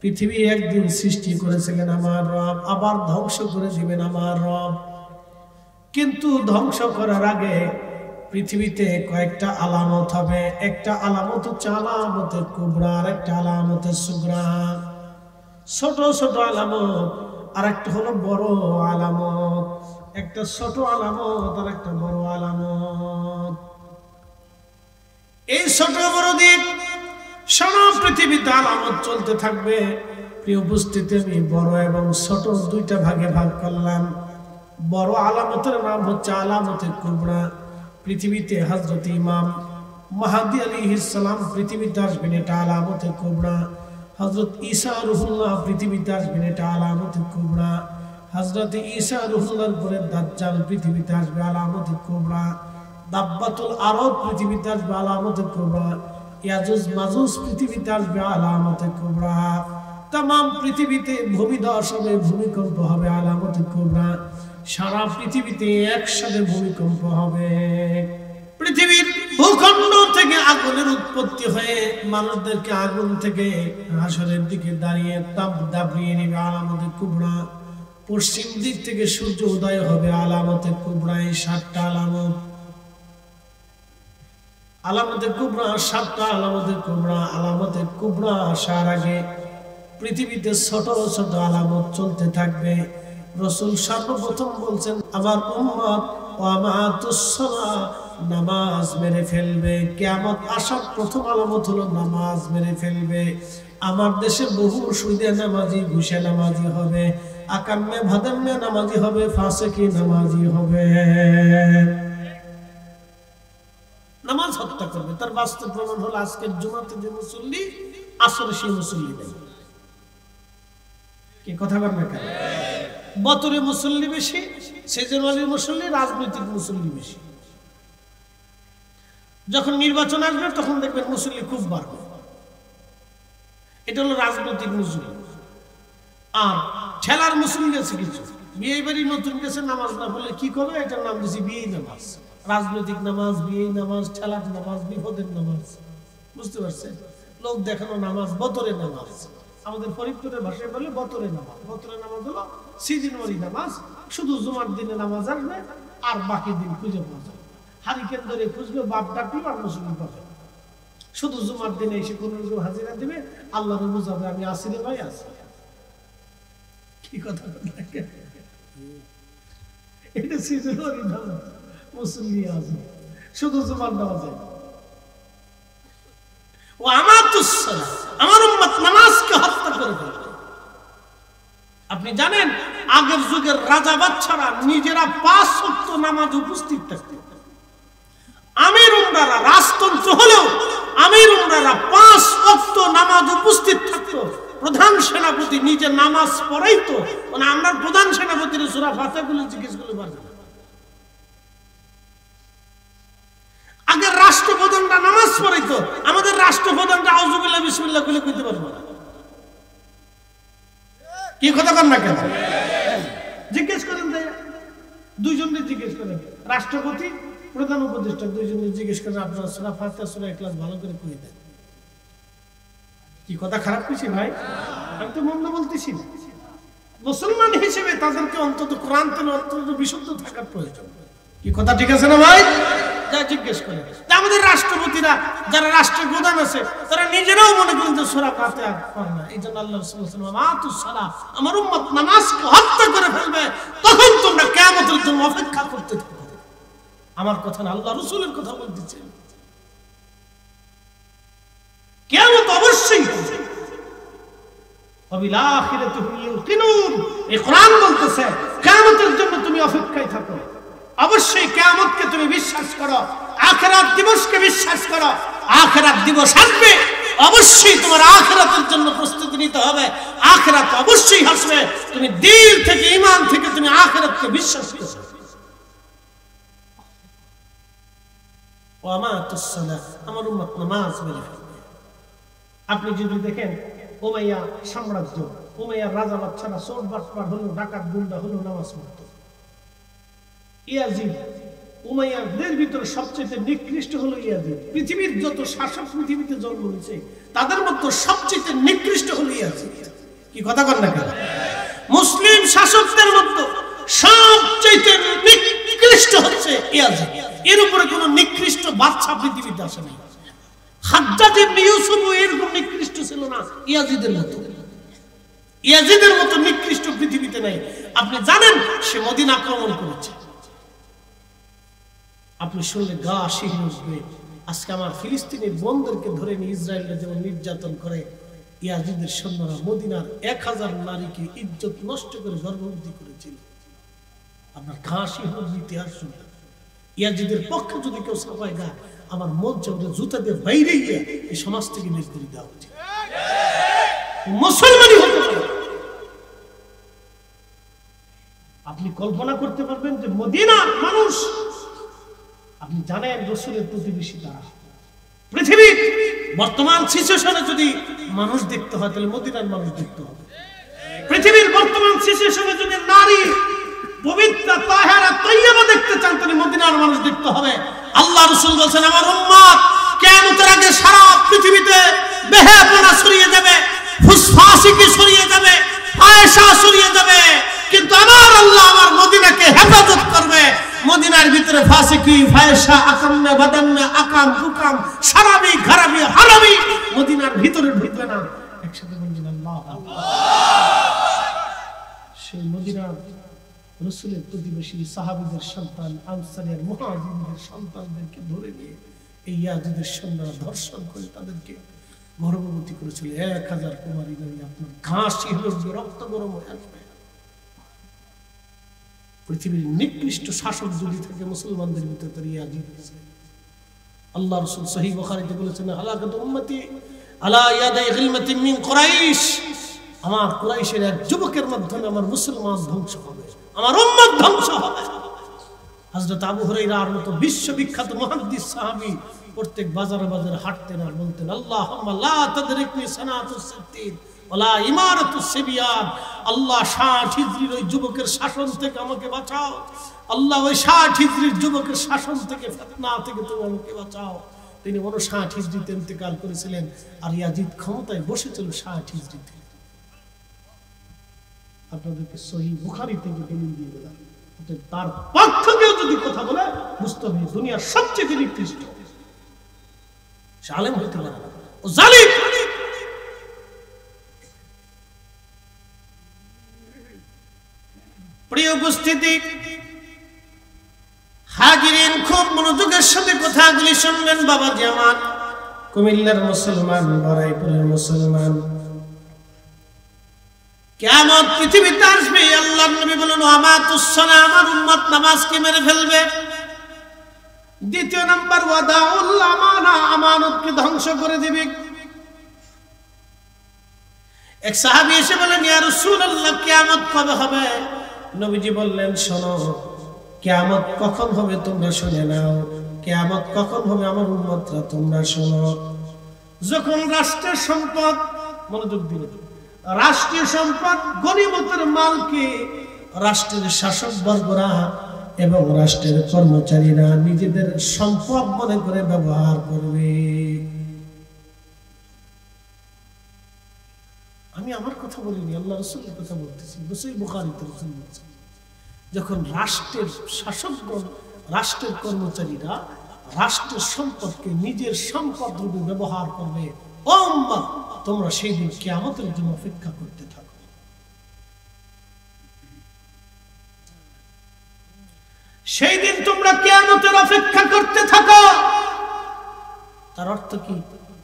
পৃথিবী একদিন সৃষ্টি করেছিলেন আমার রব, আবার ধ্বংস করে দিবেন আমার রব। কিন্তু ধ্বংস করার আগে পৃথিবীতে কয়েকটা আলামত হবে। একটা আলামত হচ্ছে আলামতে কুবরা, আর একটা আলামতে সুগরা। ছোট ছোট আলামত আর একটা হলো বড় আলামত। একটা ছোট আলামত আর একটা বড় আলামত। এই ছোট বড় দিক সারা পৃথিবীতে আলামত চলতে থাকবে। প্রিয় উপস্থিতি, আমি বড় এবং ছোট দুইটা ভাগে ভাগ করলাম। বড় আলামতের নাম হচ্ছে আলামতে কুবরা। পৃথিবীতে হযরত ইমাম মাহদী আলাইহিস সালাম পৃথিবীতে আসবেন, এটা আলামতে কুবরা। হযরত ঈসা রূহুল্লাহ পৃথিবীতে আসবেন, এটা আলামতে কুবরা। হযরত ঈসা রূহুল্লাহর পরে দাজ্জাল পৃথিবীতে আসবে, আলামতে কুবরা। দাব্বাতুল আরদ পৃথিবীতে আসবে, আলামতে কুবরা। ইয়াজুজ মাজুজ পৃথিবীতে আসবে, আলামতে কুবরা। तमाम পৃথিবীতে ভূমিধস হবে, ভূমিকম্প হবে, আলামতে কুবরা। সারা পৃথিবীতে একসাথে ভূমিকম্প হবে। পৃথিবীর ভূখণ্ড থেকে আগুনের উৎপত্তি হয়ে মানুষদেরকে আগুন থেকে হাসরের দিকে দাঁড়িয়ে দাবিয়ে নেবে, আলামতে কুবরা। পশ্চিম দিক থেকে সূর্য উদয় হবে, আলামতে কুবরা। এই 7টা আলামত, আলামতে কুবরা 7টা আলামতে কুবরা। আলামতে কুবরা আসার আগে পৃথিবীতে ছোট ছোট আলামত চলতে থাকবে। রাসূল সর্বপ্রথম বলছেন, আমার উম্মত ওয়ামাতুস সালাহ, নামাজ মেরে ফেলবে। কিয়ামত আসার প্রথম আলামত হলো নামাজ মেরে ফেলবে। আমার দেশে বহু সুদে নামাজি, ঘুষে নামাজি হবে, আকাম্মে ভাদাম্মে নামাজি হবে, ফাসিকি নামাজি হবে। নামাজ হত্যা করবে। তার বাস্তব প্রমাণ হলো আজকের জুমাতে যে মুসল্লি, আসরে সেই মুসল্লি নেই। কি কথা বলেন না কেন? বতরে মুসল্লি বেশি, সেজনওয়ালির মুসল্লি, রাজনৈতিক মুসল্লি বেশি। যখন নির্বাচন আসবে তখন দেখবেন মুসল্লি খুব বাড়বে। এটা হলো রাজনৈতিক মুসল্লি। আর ঠেলার মুসল্লি আছে কিছু, বিয়ে বাড়ি নতুন গেছে, নামাজ না বললে কি করবে, এটার নাম দিয়েছি বিয়ে নামাজ। রাজনৈতিক নামাজ, বিয়ে নামাজ, ঠেলার নামাজ, বিপদের নামাজ। বুঝতে পারছেন? লোক দেখানো নামাজ, বতরের নামাজ। আমাদের ফরিদপুরের ভাষায় বলে বতরের নামাজ। বতরের নামাজ হলো সিজনওয়ালি নামাজ। শুধু জুমার দিনে নামাজ আসবে, আর বাকি দিন খুঁজে পাওয়া যাবে। হারিকেন ধরে খুঁজবে, বাপ ডাকবে, আর মুসলিম পাবে। শুধু জুমার দিনে এসে কোন হাজিরা দিবে, আল্লাহর বুঝাবে আমি আসি রে ভাই, আসি। কি কথা? এটা সিজনওয়ালি নামাজ, মুসল্লি আসবে, শুধু জুমার নামাজ। ও আমাতুস সালাহ, আমার উম্মত নামাজকে হত্যা করে ফেলবে। আপনি জানেন আগের যুগের রাজা বাদশারা নিজেরা 5 ওয়াক্ত নামাজ উপস্থিত থাকতেন। আমির উমরারা, রাজতন্ত্র হলেও আমির উমরারা 5 ওয়াক্ত নামাজ উপস্থিত থাকতো। প্রধান সেনাপতি নিজে নামাজ পড়াইতো। মানে আমরা প্রধান সেনাপতির সূরা ফাতিহাগুলো জিজ্ঞেস করলে পারবে না। আগের রাষ্ট্রপ্রধানরা নামাজ পড়াইতো, আমাদের রাষ্ট্রপ্রধানরা আউযুবিল্লাহ বিসমিল্লাহ বলে কইতে পারবে না। কি কথা কর না কেন? জিজ্ঞেস করেন, দুইজনকে জিজ্ঞেস করেন, রাষ্ট্রপতি, প্রধান উপদেষ্টা, দুইজনকে জিজ্ঞেস করেন আপনারা সূরা ফাতিহা, সূরা ইখলাস ভালো করে কই দেন। কি কথা খারাপ কইছি ভাই? আমি তো মন্দ বলতেছি না। মুসলমান হিসেবে তাদেরকে অন্তত কোরআন তেলাওয়াত অন্তত বিশুদ্ধ থাকার প্রয়োজন। কি কথা ঠিক আছে না ভাই? যা জিজ্ঞেস করে। আমাদের রাষ্ট্রপতিরা, যারা রাষ্ট্রের প্রধান আছে, তারা নিজেরাও মনে করেন যে সূরা ফাতিহা পড়ে না। এই জন্য আল্লাহ রাসূল সাল্লাল্লাহু আলাইহি ওয়াসাল্লাম, আমাতুস সালাহ, আমার উম্মত নামাজকে হত্যা করে ফেলবে, তখন তোমরা কিয়ামতের জন্য অপেক্ষা করতে থাকবে। আমার কথা না, আল্লাহ রাসূলের কথা বলতেছেন। কিয়ামত অবশ্যই হবে। ওয়াবিল আখিরাতি হুম ইউকিনুন, এই কোরআন বলতেছে কিয়ামতের জন্য তুমি অপেক্ষায় থাকো। অবশ্যই কিয়ামতকে তুমি বিশ্বাস করো, আখিরাত দিবসকে বিশ্বাস করো। আখিরাত দিবস আসবে, অবশ্যই তোমার আখিরাতের জন্য প্রস্তুতি নিতে হবে। আখিরাত অবশ্যই আসবে, তুমি দিল থেকে, ঈমান থেকে তুমি আখিরাতকে বিশ্বাস করো। ওয়া মাতুস সালাহ, আমার উম্মত নামাজ মেরে ফেলবে। আপনি যদি দেখেন উমাইয়া সাম্রাজ্য, উমাইয়ার রাজা বাদশারা চোর বাটপার হলো, ডাকাত গুন্ডা হলো, নামাজ পড়তো। ইয়াজিদ উমাইয়াদের ভিতরে সবচেয়ে নিকৃষ্ট হলো ইয়াজিদ। পৃথিবীর যত শাসক পৃথিবীতে জন্ম নিয়েছে তাদের মধ্যে সবচেয়ে নিকৃষ্ট হলো ইয়াজিদ। কি কথা কন না কেন? মুসলিম শাসকদের মধ্যে সবচেয়ে নিকৃষ্ট হচ্ছে ইয়াজিদ। এর উপরে কোনো নিকৃষ্ট বাদশা পৃথিবীতে আসে নাই। হাজ্জাজ ইবনে ইউসুফ এরকম নিকৃষ্ট ছিল না ইয়াজিদের মতো। ইয়াজিদের মতো নিকৃষ্ট পৃথিবীতে নাই। আপনি জানেন সে মদিনা আক্রমণ করেছে, আপনি শুনলে গা শিহরে উঠবে। আজকে আমার ফিলিস্তিনের বোনদেরকে ধরে নিয়ে ইসরায়েলরা যেমন নির্যাতন করে, ইয়াজিদের সৈন্যরা মদিনার 1000 নারীকে ইজ্জত নষ্ট করে গর্ভবতী করেছিল। আপনার গা শিহরে ইতিহাস শুনবে। ইয়াজিদের পক্ষে যদি কেউ সাফায় গায়, আমার মন চাইলে জুতা দিয়ে বাইরে গিয়ে এই সমাজ থেকে বের করে দেওয়া উচিত। মুসলমানই হতে পারে। আপনি কল্পনা করতে পারবেন যে মদিনার মানুষ, আপনি জানেন রাসূলের প্রতিবেশী তারা। পৃথিবীর বর্তমান সিচুয়েশনে যদি মানুষ দেখতে হয় তাহলে মদিনার মানুষ দেখতে হবে। পৃথিবীর বর্তমান সিচুয়েশনে যদি নারী পবিত্র তাহেরা তৈয়বা দেখতে চান তাহলে মদিনার মানুষ দেখতে হবে। আল্লাহ রাসূল বলেন আমার উম্মত কিয়ামতের আগে সারা পৃথিবীতে বেহায়াপনা ছড়িয়ে যাবে, ফুসফাসিকি ছড়িয়ে যাবে, ফায়সা ছড়িয়ে যাবে, কিন্তু আমার আল্লাহ আমার মদিনাকে হেফাজত করবে। মদিনার ভিতরে ফাসিকি, ফায়সা, আকাম্মে, বাদাম্মে, আকাম, কুকাম, সারাবি, খারাবি, হারাবি মদিনার ভিতরে ঢুকবে না। একসাথে বলবেন আল্লাহ। সেই মদিনার রাসূলের প্রতিবেশী সাহাবীদের সন্তান, আনসারের মুহাজিরদের সন্তানদেরকে ধরে নিয়ে এই ইয়াজিদের সৈন্যরা ধর্ষণ করে তাদেরকে গর্ভবতী করেছিল। 1000 কুমারী নারী। আপনার ঘাস শিহরে রক্ত গরম হয়ে আসবে। পৃথিবীর নিকৃষ্ট শাসক যদি থাকে মুসলমানদের ভিতরে তার ইয়াজিদ আছে। আল্লাহ রাসূল সহিহ বুখারীতে বলেছেন হালাকাত উম্মতি আলা ইয়াদাই গিলমাতিন মিন কুরাইশ। আমার কুরাইশের এক যুবকের মাধ্যমে আমার মুসলমান ধ্বংস হবে, আমার উম্মত ধ্বংস হবে। হযরত আবু হুরায়রার মতো বিশ্ববিখ্যাত মুহাদ্দিস সাহাবী প্রত্যেক বাজারে বাজারে হাঁটতেন আর বলতেন আল্লাহুম্মা লা তাদরিকনি সানাতুস সিদ্দিন ওয়ালা ইমারাতুস সিবিয়ান। আল্লাহ 60 হিজরির ওই যুবকের শাসন থেকে আমাকে বাঁচাও। আল্লাহ ওই 60 হিজরির যুবকের শাসন থেকে, ফিতনা থেকে তুমি আমাকে বাঁচাও। তিনি 59 হিজরিতে ইন্তেকাল করেছিলেন আর ইয়াজিদ ক্ষমতায় বসেছিল 60 হিজরিতে। আপনাদেরকে সহিহ বুখারী থেকে দলিল দিয়ে দিলাম। তার পক্ষ কেউ যদি কথা বলে বুঝতে হবে দুনিয়ার সবচেয়ে নিকৃষ্ট সে আলেম হইতে পারে না, ও জালিম। প্রিয় উপস্থিতি, হাজিরিন খুব মনোযোগের সাথে কথাগুলি শুনবেন। বাবাজি আমার, কুমিল্লার মুসলমান, বারাইপুরের মুসলমান, কিয়ামত পৃথিবীতে আসবে। আল্লাহর নবী বলেন আমাতুস সালাহ, আমার উম্মত নামাজকে মেরে ফেলবে। দ্বিতীয় নাম্বার ওয়াদাউল আমানা, আমানতকে ধ্বংস করে দিবে। এক সাহাবী এসে বলেন ইয়া রাসূলুল্লাহ কিয়ামত কবে হবে? নবীজি বললেন শোনো, কিয়ামত কখন হবে তোমরা শুনে নাও। কিয়ামত কখন হবে আমার উম্মতরা তোমরা শোনো। যখন রাষ্ট্রের সম্পদ, মনোযোগ দিবে, রাষ্ট্রীয় সম্পদ গনিমতের মালকে রাষ্ট্রের শাসক বর্গরা এবং রাষ্ট্রের কর্মচারীরা নিজেদের সম্পদ মনে করে ব্যবহার করবে। আমি আমার কথা বলিনি, আল্লাহ রাসূলের কথা বলতেছি। সহিহ বুখারীতে রাসূল বলেছেন যখন রাষ্ট্রের শাসকগণ, রাষ্ট্রের কর্মচারীরা রাষ্ট্রের সম্পদকে নিজের সম্পদ রূপে ব্যবহার করবে, ও উম্মত তোমরা সেই দিন কিয়ামতের জন্য অপেক্ষা করতে থাকো। সেই দিন তোমরা কিয়ামতের অপেক্ষা করতে থাকো। তার অর্থ কি?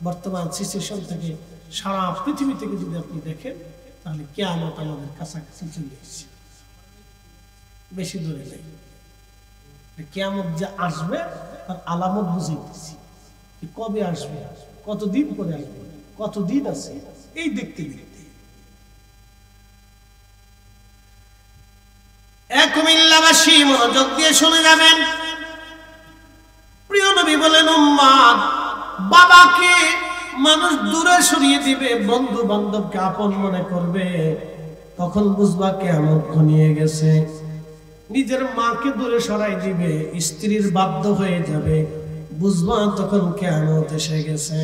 বর্তমান সিচুয়েশন থেকে সারা পৃথিবী থেকে যদি আপনি দেখেন তাহলে কিয়ামত আমাদের কাছাকাছি চলে এসেছে, বেশি দূরে নেই। কিয়ামত যে আসবে তার আলামত বুঝাইতেছি। কবে আসবে, কতদিন পরে আসবে, কতদিন আছে, এই দেখতে দেখতে। কুমিল্লাবাসী মনোযোগ দিয়ে শুনে যাবেন। প্রিয় নবী বলেন উম্মত, বাবাকে মানুষ দূরে সরিয়ে দিবে, বন্ধু বান্ধবকে আপন মনে করবে, তখন বুঝবা কিয়ামত ঘনিয়ে গেছে। নিজের মাকে দূরে সরাই দিবে, স্ত্রীর বাধ্য হয়ে যাবে, বুঝবা তখন কিয়ামত এসে গেছে।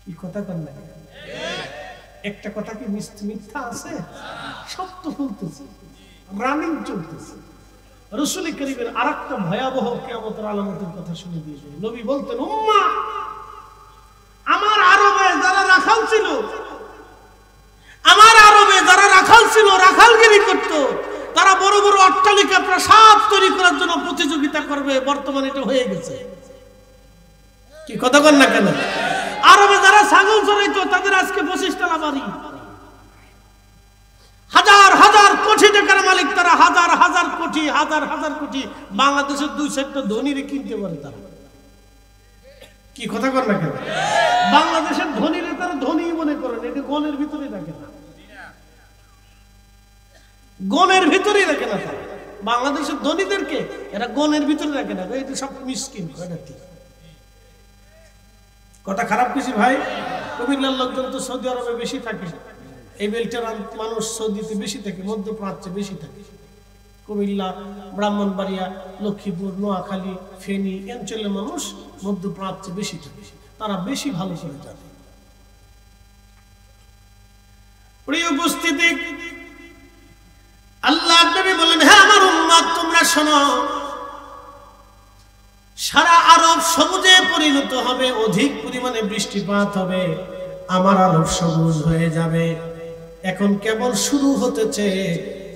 কি কথা কন না? একটা কথা কি মিথ্যা আছে? সত্য বলতেছে, রানিং চলতেছে। রাসূল কারীমের আরেকটা ভয়াবহ কিয়ামতের আলামতের কথা শুনে দিয়েছে। নবী বলতেন, উম্মাহ, আমার আরবে যারা রাখাল ছিল, আমার আরবে যারা রাখাল ছিল, রাখালগিরি করত, তারা বড় বড় অট্টালিকা প্রাসাদ তৈরি করার জন্য প্রতিযোগিতা করবে। বর্তমানে এটা হয়ে গেছে। কি কথা বল না কেন? আরবে যারা ছাগল চড়াইতো, তাদের আজকে 25 তলা বাড়ি, হাজার হাজার কোটি টাকার মালিক তারা, হাজার হাজার কোটি, হাজার হাজার কোটি। বাংলাদেশের 2-4টা ধনীরে কিনতে পারে তারা। কি কথা কর না কেন? বাংলাদেশের ধনীরে তারা ধনী মনে করেন, এটা গণের ভিতরে রাখে না, গণের ভিতরে রাখে না তারা। বাংলাদেশের ধনীদেরকে এরা গণের ভিতরে রাখে না, এটা সব মিসকিন। কথা খারাপ কিছু ভাই? কুমিল্লার লোকজন তো সৌদি আরবে বেশি থাকে, এই বেল্টের মানুষ সৌদিতে বেশি থাকে, মধ্যপ্রাচ্যে বেশি থাকে। কুমিল্লা, ব্রাহ্মণবাড়িয়া, লক্ষ্মীপুর, নোয়াখালী, ফেনী অঞ্চলের মানুষ মধ্যপ্রাচ্যে বেশি থাকে, তারা বেশি ভালো করে জানে। প্রিয় উপস্থিতি, আল্লাহ নবী বলেন, হ্যাঁ আমার উম্মত তোমরা শোনো, সারা আরব সবুজে পরিণত হবে, অধিক পরিমাণে বৃষ্টিপাত হবে, আমার আরব সবুজ হয়ে যাবে। এখন কেবল শুরু হতেছে,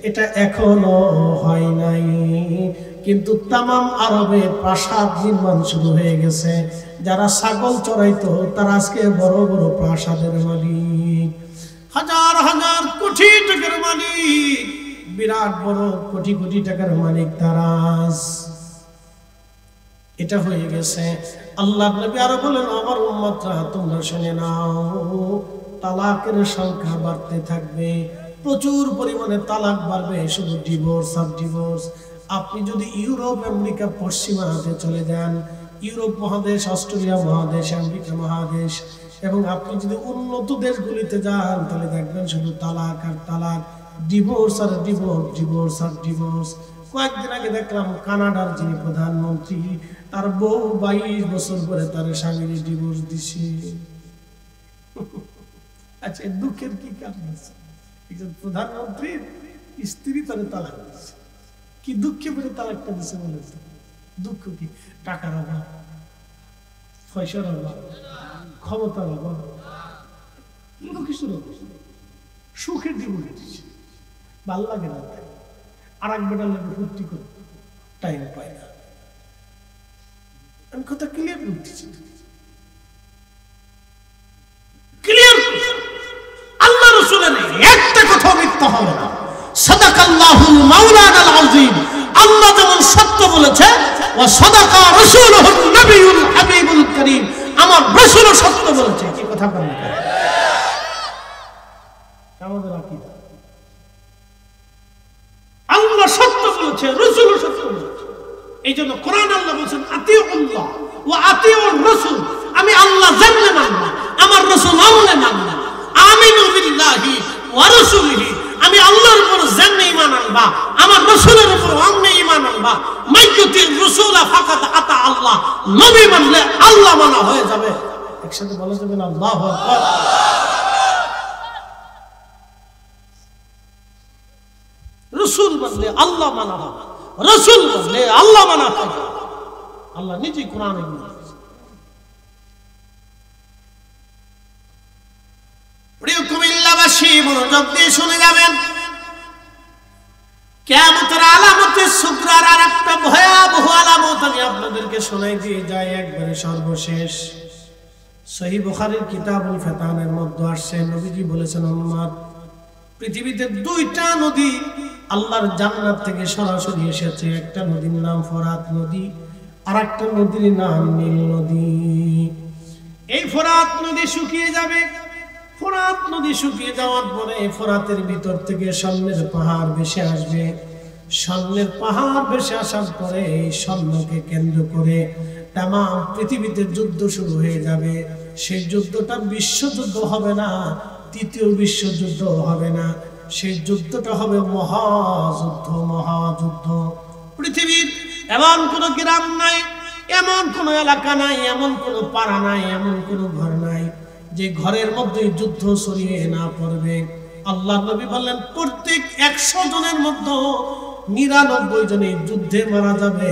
এটা এখনো হয় নাই, কিন্তু তামাম আরবে প্রাসাদ নির্মাণ শুরু হয়ে গেছে। যারা ছাগল চড়াইতো তারা আজকে বড় বড় প্রাসাদের মালিক, হাজার হাজার কোটি টাকার মালিক, বিরাট বড় কোটি কোটি টাকার মালিক তারা। এটা হয়ে গেছে। আল্লাহ নবী আরো বলেন, আমার উম্মতরা তোমরা শুনে নাও, তালাকের সংখ্যা বাড়তে থাকবে, প্রচুর পরিমাণে তালাক বাড়বে, শুধু ডিভোর্স আর ডিভোর্স। আপনি যদি ইউরোপ, আমেরিকা, পশ্চিমাতে চলে যান, ইউরোপ মহাদেশ, অস্ট্রেলিয়া মহাদেশ, আমেরিকা মহাদেশ, এবং আপনি যদি উন্নত দেশগুলিতে যান, তাহলে দেখবেন শুধু তালাক আর তালাক, ডিভোর্স আর ডিভোর্স, ডিভোর্স আর ডিভোর্স। কয়েকদিন আগে দেখলাম কানাডার যিনি প্রধানমন্ত্রী, তার বউ 22 বছর পরে তার স্বামীর ডিভোর্স দিছে। আচ্ছা, দুঃখের কি কারণ আছে? একজন প্রধানমন্ত্রীর স্ত্রী তার তালাক দিচ্ছে, কি দুঃখে পরে তালাকটা দিছে বলে? দুঃখ কি? টাকার অভাব, পয়সার অভাব, ক্ষমতার অভাব, কোনো কিছুর অভাব, সুখের ডিভোর্স দিচ্ছে, ভাল লাগে না, তাই আর এক বেটার লাগে ফুর্তি করে টাইম পায় না। আমি কথা ক্লিয়ার করতেছি, ক্লিয়ার। আল্লাহ রাসূলের একটা কথা মিথ্যা হবে না। সাদাকাল্লাহুল মাওলানাল আযীম, আল্লাহ যেমন সত্য বলেছে, ওয়া সাদাকা রাসূলুহুন নবিয়ুল হাবিবুল কারীম, আমার রাসূলও সত্য বলেছে। কি কথা বলেন? আমাদের আকীদা, আল্লাহ সত্য বলেছে, রাসূলও সত্য বলেছে। এইজন্য কোরআন আল্লাহ বলেছেন, আতিউল্লাহ ওয়া আতিউর রাসূল, আমি আল্লাহ জানলে মানলাম, আমার রাসূল আমলে মানলাম। আমিনু বিল্লাহি ওয়া রাসূলিহি, আমি আল্লাহর উপর জানলে ঈমান আনবা, আমার রাসূলের উপর আমলে ঈমান আনবা। মাইয়ুতির রাসূলা ফাকাদ আতা আল্লাহ, নবী মানলে আল্লাহ মানা হয়ে যাবে। একসাথে বলা যাবে না আল্লাহু আকবার? রাসূল মানলে আল্লাহ মানা হবে, রাসূল মানলে আল্লাহ মানা হবে। আল্লাহ নিজেই কোরআনে বলেছেন। প্রিয় কুমিল্লাবাসী, মনোযোগ দিয়ে শুনে যাবেন, কিয়ামতের আলামতের সুগরার আর একটা ভয়াবহ আলামত আমি আপনাদেরকে শোনাই দিয়ে যাই একবারে সর্বশেষ। সহিহ বুখারীর কিতাবুল ফিতানের মধ্যে আসছে, নবীজি বলেছেন, উম্মত, পৃথিবীতে 2টা নদী আল্লাহর জান্নাত থেকে সরাসরি এসেছে। একটা নদীর নাম ফোরাত নদী, আর একটা নদীর নাম নীল নদী। এই ফোরাত নদী শুকিয়ে যাবে। ফোরাত নদী শুকিয়ে যাওয়ার পরে ফোরাতের ভিতর থেকে স্বর্ণের পাহাড় ভেসে আসবে। স্বর্ণের পাহাড় ভেসে আসার পরে এই স্বর্ণকে কেন্দ্র করে তামাম পৃথিবীতে যুদ্ধ শুরু হয়ে যাবে। সেই যুদ্ধটা বিশ্বযুদ্ধ হবে না, তৃতীয় বিশ্বযুদ্ধ হবে না, সেই যুদ্ধটা হবে মহাযুদ্ধ। মহাযুদ্ধ। পৃথিবীর এমন কোনো গ্রাম নাই, এমন কোনো এলাকা নাই, এমন কোনো পাড়া নাই, এমন কোনো ঘর নাই যে ঘরের মধ্যে যুদ্ধ ছড়িয়ে না পড়বে। আল্লাহ নবী বললেন প্রত্যেক 100 জনের মধ্যে 99 জনই যুদ্ধে মারা যাবে,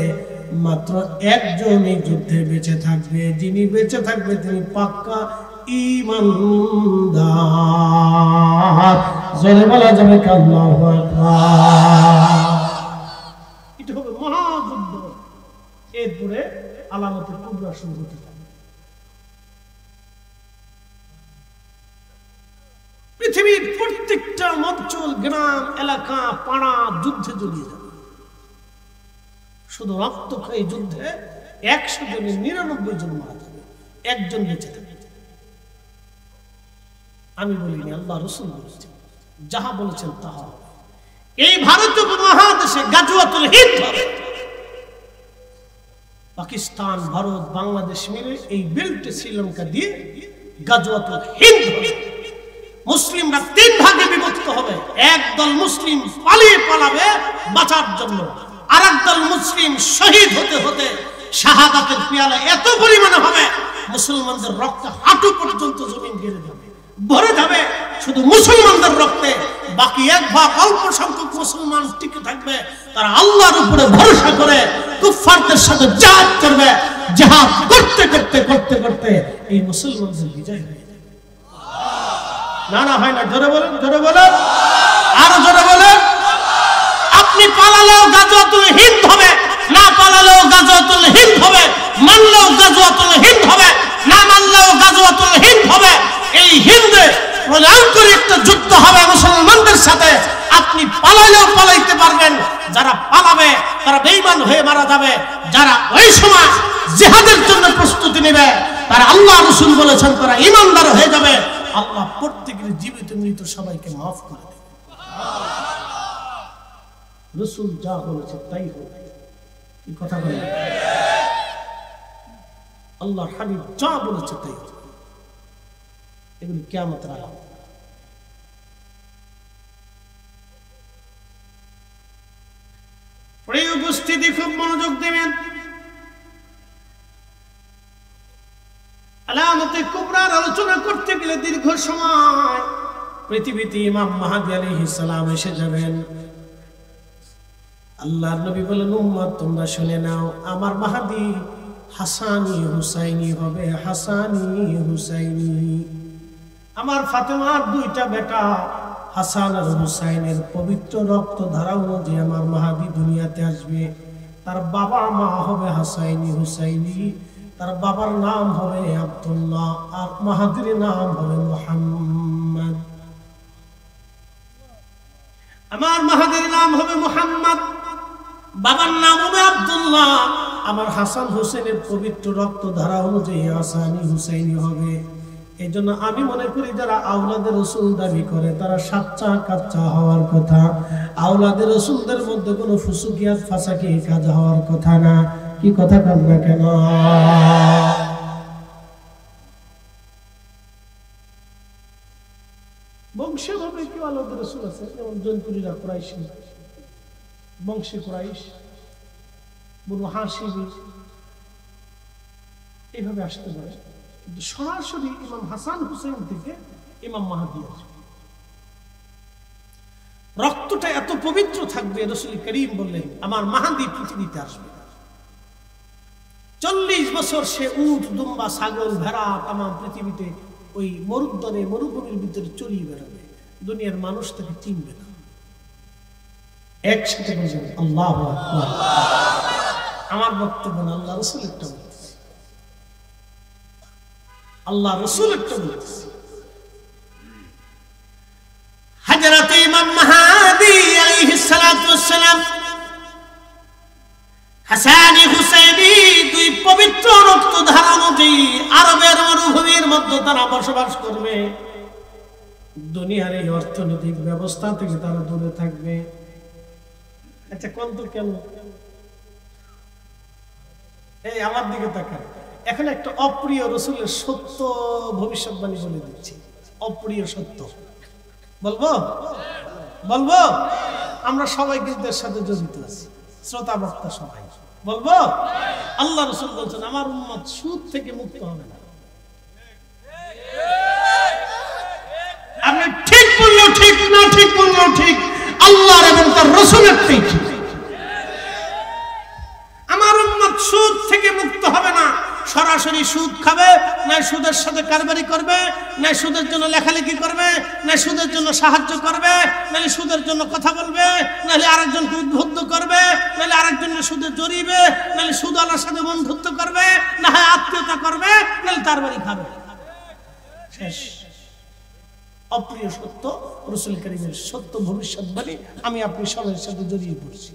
মাত্র একজনই যুদ্ধে বেঁচে থাকবে। যিনি বেঁচে থাকবে তিনি পাক্কা ঈমানদার। জোরে বলা যাবে আল্লাহু আকবার। এটা হবে মহাযুদ্ধ। এরপরে আলামতে কুবরা শুরু হতে থাকবে। পৃথিবীর প্রত্যেকটা অঞ্চল, গ্রাম, এলাকা, পাড়া যুদ্ধে জড়িয়ে যাবে। শুধু রক্তক্ষয়ী যুদ্ধে 100 জনের 99 জন মারা যাবে, একজন বেঁচে থাকবে। আমি বলিনি, আল্লাহ রাসূল বলেছেন, যাহা বলেছেন তাহা হবে। এই ভারত উপমহাদেশে গাজওয়াতুল হিন্দ হবে। পাকিস্তান, ভারত, বাংলাদেশ মিলে এই বেল্টে শ্রীলঙ্কা দিয়ে গাজওয়াতুল হিন্দ হবে। মুসলিমরা 3 ভাগে বিভক্ত হবে। একদল মুসলিম পালিয়ে পালাবে বাঁচার জন্য, আরেক দল মুসলিম শহীদ হতে হতে শাহাদাতের পেয়ালা এত পরিমাণে হবে মুসলমানদের রক্তে হাঁটু পর্যন্ত জমিন ঘিরে যাবে, ভরে যাবে শুধু মুসলমানদের রক্তে। বাকি 1 ভাগ অল্প সংখ্যক মুসলমান টিকে থাকবে, তারা আল্লাহর উপরে ভরসা করে কুফফারদের সাথে জিহাদ করবে। জিহাদ করতে করতে করতে করতে এই মুসলমানদের বিজয় হয়ে যাবে। না না হয় না, জোরে বলেন, জোরে বলেন, আরো জোরে বলেন। আপনি পালালেও গাজওয়াতুল হিন্দ হবে, না পালালেও গাজওয়াতুল হিন্দ হবে, মানলেও গাজওয়াতুল হিন্দ হবে, না মানলেও গাজওয়াতুল হিন্দ হবে। এই হিন্দে প্রলয়ঙ্করী একটা যুদ্ধ হবে মুসলমানদের সাথে। আপনি পালালেও পালাইতে পারবেন, যারা পালাবে তারা বেঈমান হয়ে মারা যাবে। যারা ওই সময় জিহাদের জন্য প্রস্তুতি নেবে তারা, আল্লাহ রাসূল বলেছেন, তারা ঈমানদার হয়ে যাবে। আল্লাহ প্রত্যেকের জীবিত মৃত সবাইকে মাফ করে দেবে। রাসূল যা বলেছে তাই হবে। এই কথা বলে আল্লাহর হাবিব যা বলেছে তাই হবে। এগুলি কিয়ামতের আলামত। প্রিয় উপস্থিতি, খুব মনোযোগ দেবেন। আলামতে কুবরার আলোচনা করতে গেলে দীর্ঘ সময়। পৃথিবীতে ইমাম মাহদী আলাইহিস সালাম এসে যাবেন। আল্লাহর নবী বলেন, উম্মত তোমরা শুনে নাও, আমার মাহদী হাসানি হুসাইনি হবে। হাসানি হুসাইনি। আমার ফাতেমার 2টা বেটা হাসান আর হুসাইনের পবিত্র রক্ত ধারা অনুযায়ী আমার মাহদী দুনিয়াতে আসবে। তার বাবা মা হবে হাসাইনি হুসাইনি। তার বাবার নাম হবে আব্দুল্লাহ আর মাহদীর নাম হবে মুহাম্মদ। আমার মাহদীর নাম হবে মুহাম্মদ, বাবার নাম হবে আব্দুল্লাহ। আমার হাসান হুসেনের পবিত্র রক্ত ধারা অনুযায়ী হাসানি হুসাইনি হবে। এই জন্য আমি মনে করি যারা আওলাদে রাসূল দাবি করে তারা সাচ্চা কাচ্চা হওয়ার কথা। আওলাদে রাসূলদের মধ্যে কোনো ফুসুকিয়াত ফাসাকি কাজ হওয়ার কথা না। কি কথা কন না কেন? বংশীয়ভাবে কি আওলাদে রাসূল আছে, যেমন জৈনপুরীরা কুরাইশ, বংশী কুরাইশ, বনু হাশিম, এইভাবে আসতে পারে। কিন্তু সরাসরি ইমাম হাসান হুসাইন থেকে ইমাম মাহদী আসবে। রক্তটা এত পবিত্র থাকবে, রাসূল করিম বললেন আমার মাহদী পৃথিবীতে আসবে। 40 বছর সে উট, দুম্বা, ছাগল, ভেড়া তাম পৃথিবীতে ওই মরুদ্যানে মরুভূমির ভিতরে চলিয়ে বেড়াবে। দুনিয়ার মানুষ তাকে চিনবে না। একসাথে বলছেন আল্লাহু আকবার। আমার বক্তব্য না, আল্লাহ রাসূলেরটা বলতেছি, আল্লাহ রাসূলেরটা বলতেছি। হযরত ইমাম মাহদী আলাইহিস সালাতু ওয়াস সালাম হাসানি হুসাইনি 2 পবিত্র রক্ত ধারা অনুযায়ী আরবের মরুভূমির মধ্যে তারা বসবাস করবে। দুনিয়ার এই অর্থনৈতিক ব্যবস্থা থেকে তারা দূরে থাকবে। আচ্ছা কোন তো কেন? এই আমার দিকে তাকান। এখন একটা অপ্রিয় রাসূলের সত্য ভবিষ্যৎবাণী বলে দিচ্ছি। অপ্রিয় সত্য বলবো? বলবো? আমরা সবাই কিন্তু এর সাথে জড়িত আছি, শ্রোতা বক্তা সবাই বলবো। আল্লাহ রাসূল বলছেন আমার উম্মত সুদ থেকে মুক্ত হবে না। আপনি ঠিক বললেও ঠিক, না ঠিক বললেও ঠিক, আল্লাহর এবং তার রাসূলের ঠিক। আমার উম্মত সুদ থেকে মুক্ত হবে না। সরাসরি সুদ খাবে, না সুদের সাথে কারবারি করবে, না সুদের জন্য লেখালেখি করবে, না সুদের জন্য সাহায্য করবে, নাহলে সুদের জন্য কথা বলবে, নাহলে আরেকজনকে উদ্বুদ্ধ করবে, নাহলে আরেকজনের সুদে জড়িবে, নাহলে সুদওয়ালার সাথে বন্ধুত্ব করবে, না হয় আত্মীয়তা করবে, নাহলে তার বাড়ি খাবে। শেষ। অপ্রিয় সত্য, রাসূল কারীমের সত্য ভবিষ্যৎবাণী আমি আপনি সবার সাথে জড়িয়ে পড়ছি।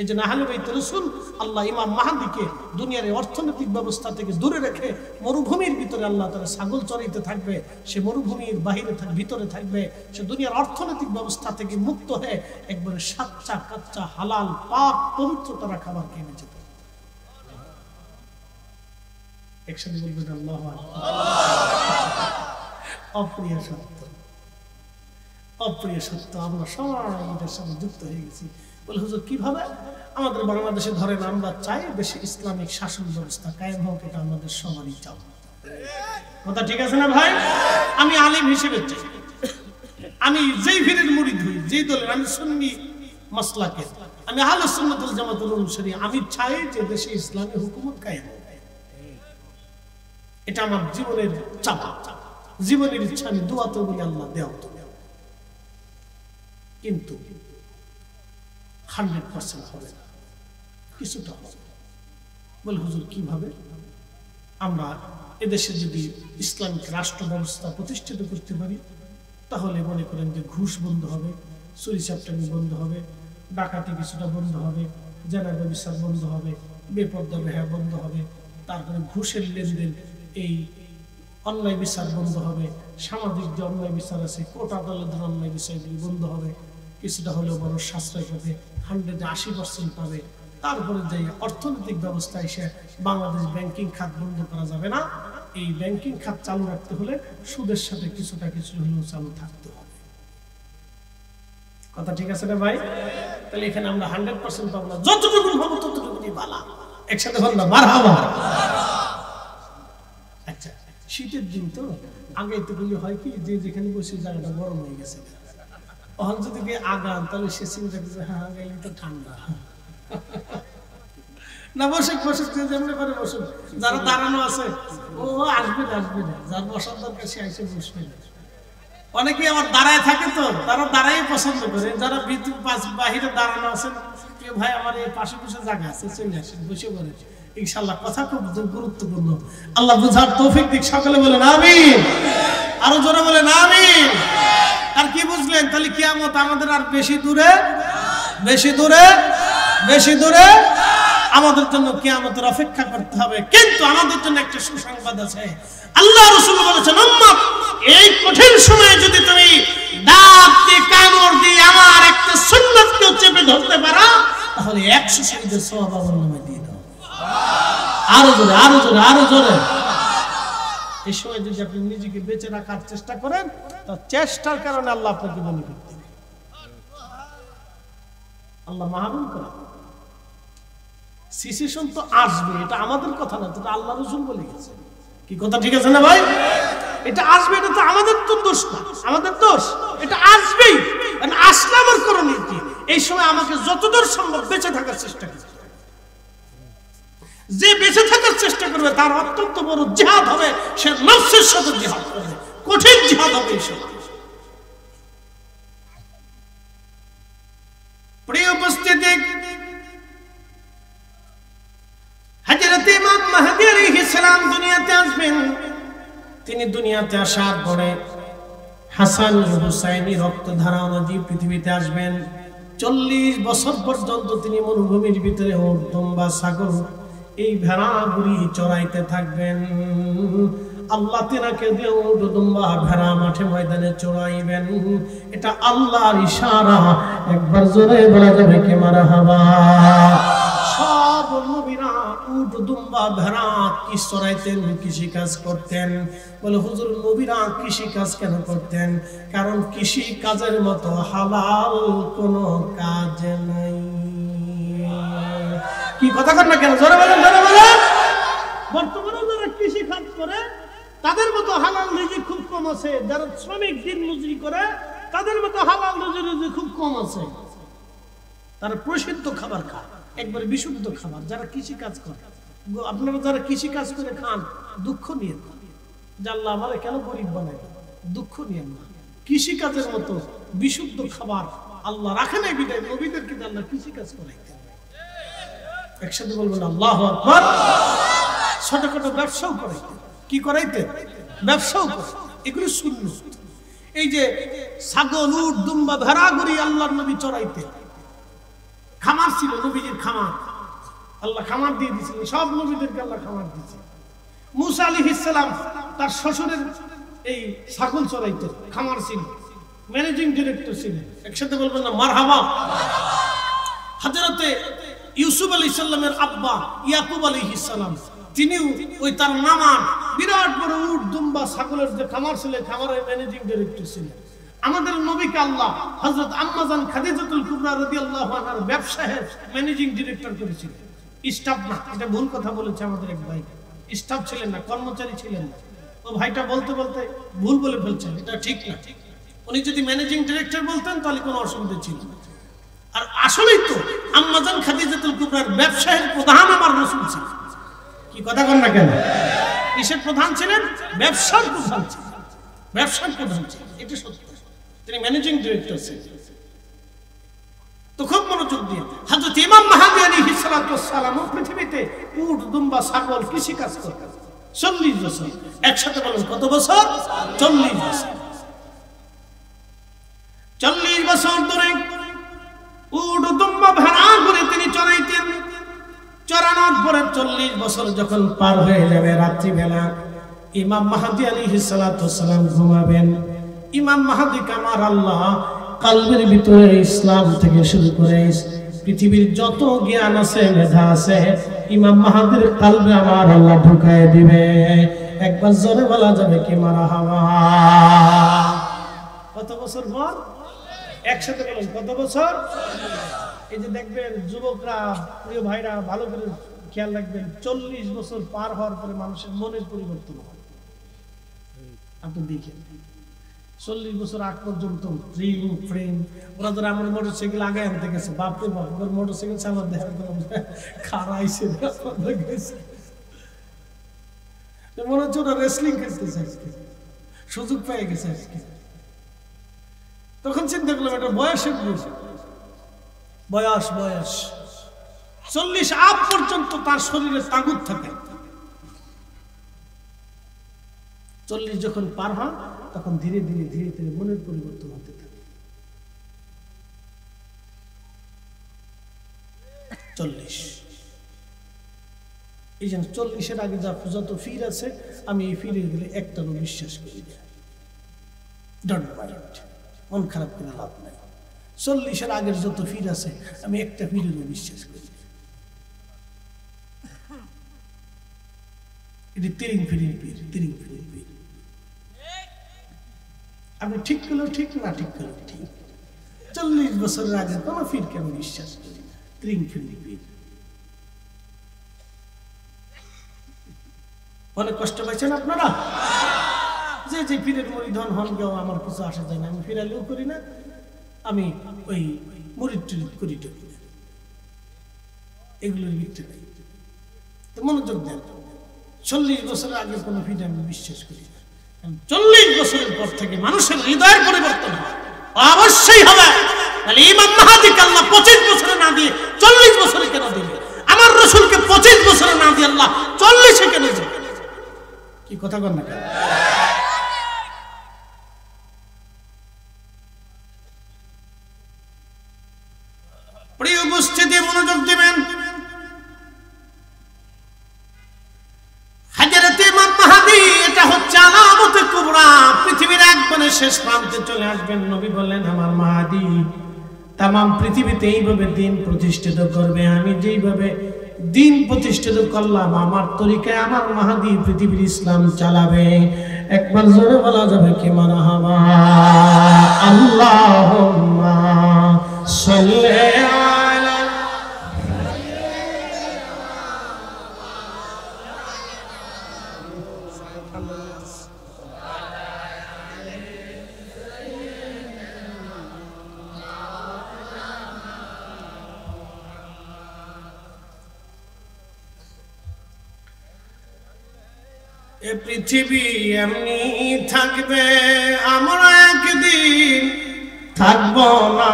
এই জন্য আহলে বাইত রাসূল আল্লাহ ইমাম মাহদিকে দুনিয়ার অর্থনৈতিক ব্যবস্থা থেকে দূরে রেখে মরুভূমির ভিতরে আল্লাহ তাআলা ছাগল চড়াইতে থাকবে। সে মরুভূমির বাহিরে ভিতরে থাকবে। সে দুনিয়ার অর্থনৈতিক ব্যবস্থা থেকে মুক্ত হয়ে একবারে সাচ্চা কাচ্চা হালাল পাক পবিত্র তারা খাবার খেয়ে বেঁচে থাকবে। একসাথে বলবেন আল্লাহু আকবার। অপ্রিয় সত্য, অপ্রিয় সত্য, আমরা সবাই এটার সাথে যুক্ত হয়ে গেছি। বলে হুজুর কিভাবে? আমাদের বাংলাদেশে ধরেন আমরা চাই দেশে ইসলামিক শাসন ব্যবস্থা কায়েম হোক, এটা আমাদের সবারই চাও। কথা ঠিক আছে না ভাই? আমি আলিম হিসেবে চাই, আমি যেই ফিরের মুরিদ হই, যেই দলের, আমি সুন্নি মাসলাকের, আমি আহলে সুন্নাত ওয়াল জামাতের অনুসারী, আমি চাই যে দেশে ইসলামী হুকুমত কায়েম হোক। এটা আমার জীবনের চাওয়া, জীবনের ইচ্ছা। আমি দোয়া তো বলি আল্লাহ দেও তো, কিন্তু 100% হবে না, কিছুটা হবে। বল হুজুর কিভাবে? আমরা এদেশে যদি ইসলামিক রাষ্ট্র ব্যবস্থা প্রতিষ্ঠিত করতে পারি, তাহলে মনে করেন যে ঘুষ বন্ধ হবে, চুরি চাপটামি বন্ধ হবে, ডাকাতি কিছুটা বন্ধ হবে, জেনা ব্যবচার বন্ধ হবে, বেপরদা বেহায়া বন্ধ হবে, তারপরে ঘুষের লেনদেন, এই অন্যায় বিচার বন্ধ হবে, সামাজিক যে অন্যায় বিচার আছে, কোর্ট আদালতের অন্যায় বিষয়গুলি বন্ধ হবে, কিছুটা হলেও বড় সাশ্রয় পাবে, 180% পাবে। তারপরে যে অর্থনৈতিক ব্যবস্থা এসে বাংলাদেশ ব্যাংকিং খাত বন্ধ করা যাবে না। এই ব্যাংকিং খাত চালু রাখতে হলে সুদের সাথে কিছুটা কিছু হলেও চালু থাকতে হবে। কথা ঠিক আছে না ভাই? তাহলে এখানে আমরা 100% পাবো না, যতটুকু পাবো ততটুকুই বালা। একসাথে বল না মারহাবা। আচ্ছা, শীতের দিন তো আগে তো বলি হয় কি, যে যেখানে বসে জায়গাটা গরম হয়ে গেছে, তখন যদি আগান তাহলে সে চিন্তা করছে হ্যাঁ গেলে তো ঠান্ডা না, বসে বসে যেমন করে বসুন। যারা দাঁড়ানো আছে ও আসবে না, আসবে না, যার বসার দরকার সে এসে বসবে না। অনেকে আবার দাঁড়ায় থাকে তো, তারা দাঁড়াই পছন্দ করে। যারা বাহিরে দাঁড়ানো আছেন, কেউ ভাই আমার এই পাশে বসে জায়গা আছে, চলে আসেন, বসে পড়ে। ইনশাআল্লাহ কথা খুব গুরুত্বপূর্ণ। আল্লাহ বুঝার তৌফিক দিক। সকলে বলেন আমিন, আরো জোরে বলেন আমিন। আর কি বুঝলেন? তাহলে কিয়ামত আমাদের আর বেশি দূরে, বেশি দূরে, বেশি দূরে। আমাদের জন্য কিয়ামতের অপেক্ষা করতে হবে, কিন্তু আমাদের জন্য একটা সুসংবাদ আছে। আল্লাহ রাসূল বলেছেন, উম্মত এই কঠিন সময়ে যদি তুমি দাঁত দিয়ে কামড় দিয়ে আমার একটা সুন্নাতকে চেপে ধরতে পারো, তাহলে 100 শহীদের সওয়াব আমার নামে দিয়ে দাও। আরো জোরে, আরো জোরে, আরো জোরে। এই সময় যদি আপনি নিজেকে বেঁচে রাখার চেষ্টা করেন, তো চেষ্টার কারণে আল্লাহ আপনাকে মনে করতে হবে। আল্লাহ মাহরুম করে। সিচুয়েশন তো আসবে, এটা আমাদের কথা না, এটা আল্লাহ রাসূল বলে গেছে। কি কথা ঠিক আছে না ভাই? এটা আসবে, এটা তো আমাদের তো দোষ না, আমাদের দোষ। এটা আসবেই, আসলে আমার করণীয় কি? এই সময় আমাকে যতদূর সম্ভব বেঁচে থাকার চেষ্টা করতে হবে। যে বেঁচে থাকার চেষ্টা করবে তার অত্যন্ত বড় জিহাদ হবে, সে নফসের সাথে জিহাদ করবে, কঠিন জিহাদ হবে এই সময়। প্রিয় উপস্থিতি, হযরত ইমাম মাহদী আলাইহিস সালাম দুনিয়াতে আসবেন। তিনি দুনিয়াতে আসার পরে হাসান হুসাইনি রক্তধারা অনুযায়ী পৃথিবীতে আসবেন। 40 বছর পর্যন্ত তিনি মরুভূমির ভিতরে উট, দুম্বা, ছাগল, এই ভেড়াগুলি চড়াইতে থাকবেন। আল্লাহ তিনাকে দিয়ে উট, দুম্বা, ভেড়া মাঠে ময়দানে চড়াইবেন। এটা আল্লাহর ইশারা। একবার জোরে বলা যাবে কি মারহাবা। সব নবীরা উট দুম্বা ভেড়া কি চড়াইতেন, কৃষি কাজ করতেন। বলে হুজুর নবীরা কৃষি কাজ কেন করতেন? কারণ কৃষি কাজের মতো হালাল কোনো কাজ নাই। কি কথা কর না কেন? জোরে বলেন, জোরে বলেন। বর্তমানে যারা কৃষি কাজ করে তাদের মতো হালাল রুজি খুব কম আছে। যারা শ্রমিক দিন মজুরি করে তাদের মতো হালাল রুজি খুব কম আছে। তারা প্রসিদ্ধ খাবার খায়, একবারে বিশুদ্ধ খাবার। যারা কৃষি কাজ করে, আপনারা যারা কৃষি কাজ করে খান, দুঃখ নিয়ে খান যে আল্লাহ আমারে কেন গরিব বানাই, দুঃখ নিয়ে না। কৃষি কাজের মতো বিশুদ্ধ খাবার আল্লাহ রাখে নাই বিদায় নবীদেরকে আল্লাহ কৃষি কাজ করাইতে। একসাথে বলবেন আল্লাহু আকবার। ছোটখাটো ব্যবসাও করাইতে। কি করাইতে? ব্যবসাও করে। এগুলো সুন্নাত। এই যে ছাগল, উট, দুম্বা, ভেড়া গরু আল্লাহর নবী চড়াইতে। খামার ছিল নবীজির, খামার আল্লাহ খামার দিয়ে দিয়েছিল। সব নবীদেরকে আল্লাহ খামার দিয়েছে। মুসা আলাইহিস সালাম তার শ্বশুরের এই ছাগল চড়াইতে, খামার ছিল, ম্যানেজিং ডিরেক্টর ছিলেন। একসাথে বলবেন না মারহাবা। হযরতে ইউসুফ আলাইহিস সালামের আব্বা ইয়াকুব আলাইহিস সালাম, তিনিও ওই তার নামার বিরাট বড় উট দুম্বা ছাগলের যে খামার ছিল, খামারের ম্যানেজিং ডিরেক্টর ছিলেন। আমাদের নবীকে আল্লাহ হযরত আম্মা জান খাদিজাতুল কুবরা রাদিয়াল্লাহু আনহার ব্যবসায়ের ম্যানেজিং ডিরেক্টর করেছিলেন। স্টাফ না, এটা ভুল কথা বলেছে আমাদের এক ভাই। স্টাফ ছিলেন না, কর্মচারী ছিলেন না। ও ভাইটা বলতে বলতে ভুল বলে ফেলছেন, এটা ঠিক না। উনি যদি ম্যানেজিং ডিরেক্টর বলতেন তাহলে কোনো অসুবিধা ছিল না। আর আসলেই তো আম্মা জান খাদিজাতুল কুবরার ব্যবসায়ের প্রধান আমার রাসূল ছিলেন। কি কথা কন না কেন? কিসের প্রধান ছিলেন? ব্যবসার প্রধান ছিলেন। ব্যবসার প্রধান ছিলেন, এটা সত্য। তিনি ম্যানেজিং ডিরেক্টর ছিলেন। তো খুব মনোযোগ দিয়ে হযরত ইমাম মাহদী আলাইহিস সালাতু ওয়াস সালাম পৃথিবীতে উট দুম্বা ছাগল কৃষি কাজ করতেন 40 বছর। একসাথে বলেন কত বছর? 40 বছর। 40 বছর ধরে উট দুম্বা ভেড়া করে তিনি চড়াইতেন। চড়ানোর পরে 40 বছর যখন পার হয়ে যাবে, রাত্রিবেলা ইমাম মাহদী আলাইহিস সালাতু ওয়াস সালাম ঘুমাবেন। ইমাম মাহদী কামার আল্লাহ কলবের ভিতরে ইসলাম থেকে শুরু করে পৃথিবীর যত জ্ঞান আছে, মেধা আছে, ইমাম মাহদীর কলবে আমার আল্লাহ ঢুকায় দিবে। একবার জোরে বলা যাবে কি মারহাবা। কত বছর পর? একসাথে বলুন কত বছর? এই যে দেখবেন যুবকরা, প্রিয় ভাইরা, ভালো করে খেয়াল রাখবেন, 40 বছর পার হওয়ার পরে মানুষের মনের পরিবর্তন হয়। আপনি দেখেন 40 বছর আগ পর্যন্ত ফ্রেম ওরা যারা আমার মোটরসাইকেল আগে আনতে গেছে, বাপরে বাপ, ওর মোটরসাইকেল চালাতে দেখার খারাইছে, মনে হচ্ছে ওরা রেসলিং খেলতেছে আজকে, সুযোগ পেয়ে গেছে আজকে। তখন চিন্তা করলাম এটা বয়সের বয়স 40 আপ পর্যন্ত তার শরীরে তাগুত থাকে। 40 যখন পার হয় তখন ধীরে ধীরে ধীরে ধীরে মনের পরিবর্তন হতে থাকে। 40 এই জন্য 40-এর আগে যত ফির আছে, আমি এই ফিরে গেলে একটারও বিশ্বাস করি না। ডোন্ট মাইন্ড, মন খারাপ করে লাভ নাই। 40-এর আগের যত ফির আছে আমি একটা ফিরেরও বিশ্বাস করি না। এটি তিরিং ফিরিং পীর, তিরিং ফিরিং পীর। আপনি ঠিক করলেও ঠিক, না ঠিক করলেও ঠিক। 40 বছরের আগে কোনো ফিরকে আমি বিশ্বাস করি না, তিরিং ফিরিং পীর। অনেক কষ্ট পাইছেন আপনারা? যে পীরের মরিধন হন গেও আমার কিছু আসা যায় না, আমি ফিরালেও করি না, আমি ওই মুরিদ টুরিদ করি টুরি না, এগুলোর ভিতরে নেই। তো মনোযোগ দেন, 40 বছরের আগে কোনো ফিরে আমি বিশ্বাস করি না। 40 বছরের পর থেকে মানুষের হৃদয়ের পরিবর্তন অবশ্যই হবে। তাহলে ইমাম মাহদীকে আল্লাহ 25 বছরে না দিয়ে 40 বছরে কেন দিবে? আমার রাসূলকে 25 বছরে না দিয়ে আল্লাহ 40-এ কেন দিবে? কি কথা বল না কেন? প্রিয় উপস্থিতি, মনোযোগ দিবেন। হযরত ইমাম মাহদী, এটা হচ্ছে আলামতে কুবরা। পৃথিবীর একবারে শেষ প্রান্তে চলে আসবেন। নবী বললেন আমার মাহদী তামাম পৃথিবীতে এইভাবে দিন প্রতিষ্ঠিত করবে। আমি যেইভাবে দিন প্রতিষ্ঠিত করলাম, আমার তরিকায় আমার মাহাদি পৃথিবীর ইসলাম চালাবে। একবার জোরে বলা যাবে কি মারহাবা? আল্লাহুম্মা সাল্লি আলা। এ পৃথিবী এমনি থাকবে, আমরা একদিন থাকব না।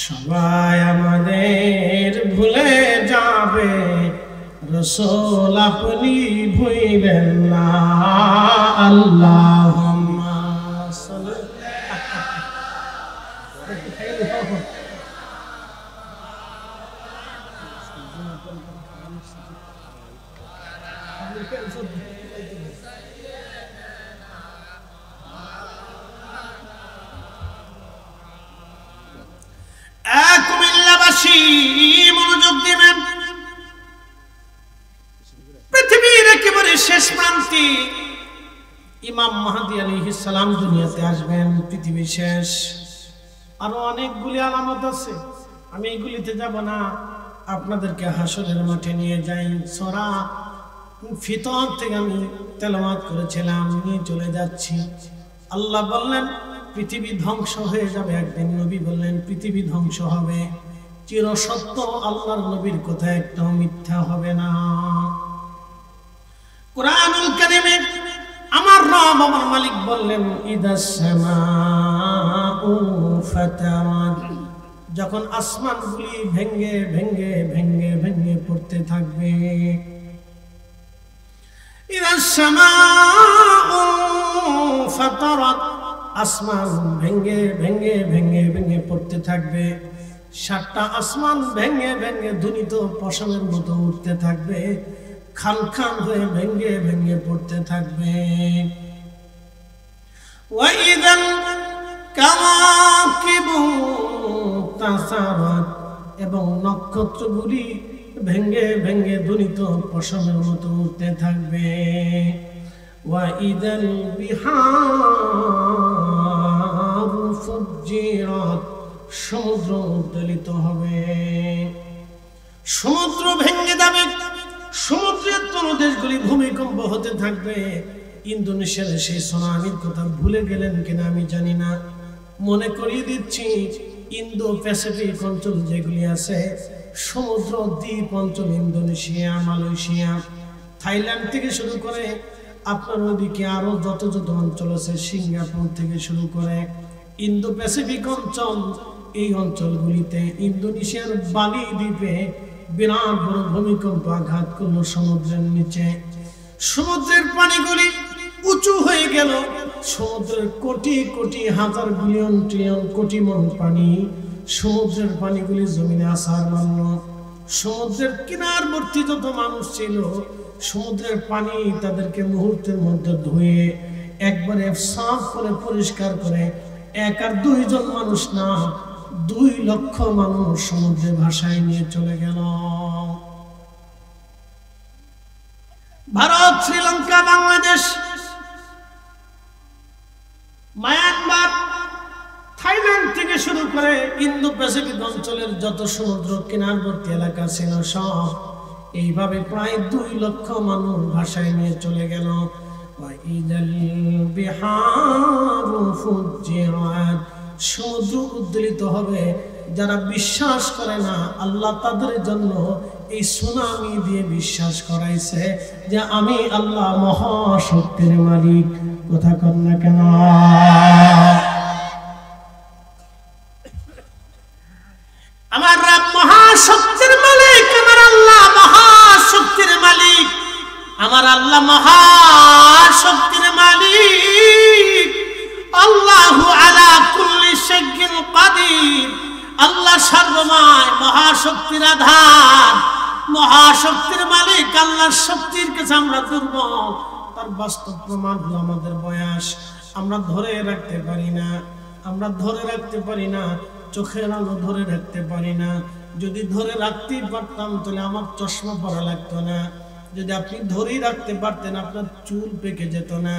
সবাই আমাদের ভুলে যাবে, রাসূল আপনি ভুলেন না। আল্লাহুম্মা সাল্লি। কুমিল্লাবাসী মনোযোগ দিবেন। পৃথিবীর একেবারে শেষ প্রান্তে ইমাম মাহদী আলাইহিস সালাম দুনিয়াতে আসবেন। পৃথিবী শেষ। আরো অনেকগুলি আলামত আছে, আমি এগুলিতে যাব না। আপনাদেরকে হাসরের মাঠে নিয়ে যাই। সূরা ফিতর থেকে আমি তেলাওয়াত করেছিলাম, নিয়ে চলে যাচ্ছি। আল্লাহ বললেন পৃথিবী ধ্বংস হয়ে যাবে একদিন। নবী বললেন পৃথিবী ধ্বংস হবে, চিরসত্য আল্লাহর নবীর কথা একটাও মিথ্যা হবে না। কুরআনুল কারীমে আমার রব আমার মালিক বললেন ইদাস সামাউ ফাতারাত, যখন আসমানগুলি ভেঙ্গে ভেঙ্গে ভেঙ্গে ভেঙ্গে পড়তে থাকবে। ইদাস সামাউ ফাতারাত, আসমান ভেঙ্গে ভেঙ্গে ভেঙ্গে ভেঙ্গে পড়তে থাকবে। সাতটা আসমান ভেঙ্গে ভেঙ্গে ধ্বনিত পশমের মতো উঠতে থাকবে, খান খান হয়ে ভেঙ্গে ভেঙ্গে পড়তে থাকবে। ওয়াইদাল কাওয়াকিবু তাসারাত, এবং নক্ষত্রগুলি ভেঙ্গে ভেঙ্গে ধ্বনিত পশমের মতো উঠতে থাকবে। ওয়াইদাল বিহারু ফুজ্জিরাত, সমুদ্র উদ্বেলিত হবে, সমুদ্র ভেঙ্গে যাবে, সমুদ্রের তলদেশগুলি ভূমিকম্প হতে থাকবে। ইন্দোনেশিয়ার সেই সুনামির কথা ভুলে গেলেন কিনা আমি জানি না, মনে করিয়ে দিচ্ছি। ইন্দো প্যাসিফিক অঞ্চল যেগুলি আছে, সমুদ্র দ্বীপ অঞ্চল, ইন্দোনেশিয়া, মালয়েশিয়া, থাইল্যান্ড থেকে শুরু করে আপনার ওইদিকে আরো যত যত অঞ্চল আছে, সিঙ্গাপুর থেকে শুরু করে ইন্দো প্যাসিফিক অঞ্চল, এই অঞ্চলগুলিতে ইন্দোনেশিয়ার বালি দ্বীপে বিরাট বড় ভূমিকম্প আঘাত করলো সমুদ্রের নিচে। সমুদ্রের পানিগুলি উঁচু হয়ে গেল। সমুদ্রের কোটি কোটি হাজার বিলিয়ন ট্রিলিয়ন কোটি মন পানি, সমুদ্রের পানিগুলি জমিনে আছাড় মারল। সমুদ্রের কিনারবর্তী যত মানুষ ছিল, সমুদ্রের পানি তাদেরকে মুহূর্তের মধ্যে ধুয়ে একবারে সাফ করে পরিষ্কার করে, এক আর দুইজন মানুষ না, 2 লক্ষ মানুষ সমুদ্রে ভাসায় নিয়ে চলে গেল। ভারত, শ্রীলঙ্কা, বাংলাদেশ, মায়ানমার, থাইল্যান্ড থেকে শুরু করে ইন্দো প্যাসিফিক অঞ্চলের যত সমুদ্র কিনারবর্তী এলাকা ছিল, সব এইভাবে প্রায় 2 লক্ষ মানুষ ভাসায় নিয়ে চলে গেল। ওয়াইদাল বিহারু ফুজ্জিরাত, সমুদ্র উদ্বেলিত হবে। যারা বিশ্বাস করে না, আল্লাহ তাদের জন্য এই সুনামি দিয়ে বিশ্বাস করাইছে যে আমি আল্লাহ মহাশক্তির মালিক। কথা কন না কেন? আমার রব মহাশক্তির মালিক, আমার আল্লাহ মহাশক্তির মালিক, আমার আল্লাহ মহাশক্তির মালিক। আল্লাহু আলা কুল্লি শাইইন কাদির, আল্লাহ সর্বময়, মহাশক্তির আধার, মহাশক্তির মালিক। আল্লাহর শক্তির কাছে আমরা দুর্বল। তার বাস্তব প্রমাণ হলো আমাদের বয়স, আমরা ধরে রাখতে পারি না। আমরা ধরে রাখতে পারি না, চোখের আলো ধরে রাখতে পারি না। যদি ধরে রাখতেই পারতাম তাহলে আমার চশমা পরা লাগতো না। যদি আপনি ধরেই রাখতে পারতেন আপনার চুল পেকে যেত না।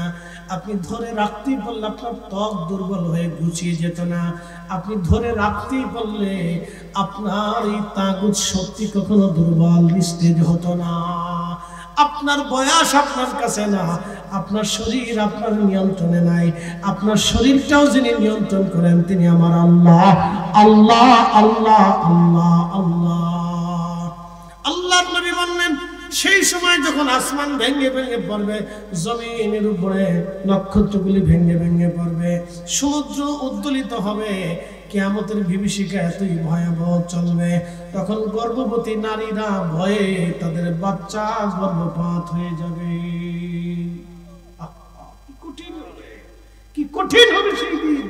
আপনি ধরে রাখতেই পারলে আপনার ত্বক দুর্বল হয়ে গুছিয়ে যেত না। আপনি ধরে রাখতেই পারলে আপনার এই তাগুত শক্তি কখনো দুর্বল নিস্তেজ হতো না। আপনার বয়স আপনার কাছে না, আপনার শরীর আপনার নিয়ন্ত্রণে নাই। আপনার শরীরটাও যিনি নিয়ন্ত্রণ করেন তিনি আমার আল্লাহ। আল্লাহ আল্লাহ আল্লাহ আল্লাহ। আল্লাহর নবী বললেন সেই সময় যখন আসমান ভেঙে ভেঙে পড়বে, জমিনের উপরে নক্ষত্রগুলি ভেঙে ভেঙে পড়বে, সমুদ্র উদ্দোলিত হবে, কিয়ামতের বিভীষিকা এতই ভয়াবহ চলবে, তখন গর্ভবতী নারীরা ভয়ে তাদের বাচ্চা গর্ভপাত হয়ে যাবে। কি কঠিন হবে সেই দিন।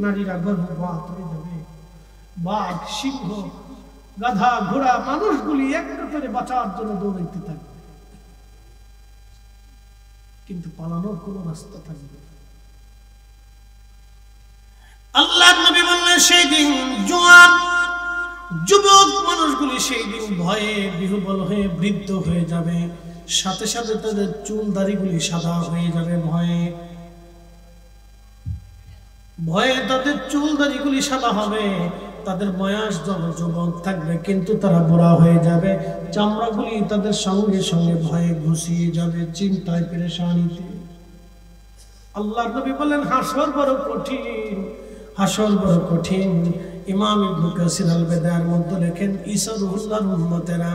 নারীরা গর্ভপাত হয়ে যাবে। বাঘ, সিংহ, গাধা, ঘোড়া, মানুষগুলি একটা করে বাঁচার জন্য দৌড়াইতে থাকবে, কিন্তু পালানোর কোন রাস্তা থাকবে। আল্লাহর নবী বললেন সেই দিন জওয়ান যুবক মানুষগুলি সেই দিন ভয়ে বিহ্বল হয়ে বৃদ্ধ হয়ে যাবে, সাথে সাথে তাদের চুল দাড়িগুলি সাদা হয়ে যাবে। ভয়ে ভয়ে তাদের চুল দাড়িগুলি সাদা হবে। তাদের বয়স যুবক থাকবে কিন্তু তারা বুড়া হয়ে যাবে। চামড়াগুলি তাদের সঙ্গে সঙ্গে ভয়ে ঘুষিয়ে যাবে, চিন্তায় পেরেশানিতে। আল্লাহর নবী বলেন হাসর বড় কঠিন, হাসর বড় কঠিন। ইমাম ইবনে কাসির আল বিদায়ার মধ্যে লেখেন ঈসা রুহুল্লাহর উম্মতেরা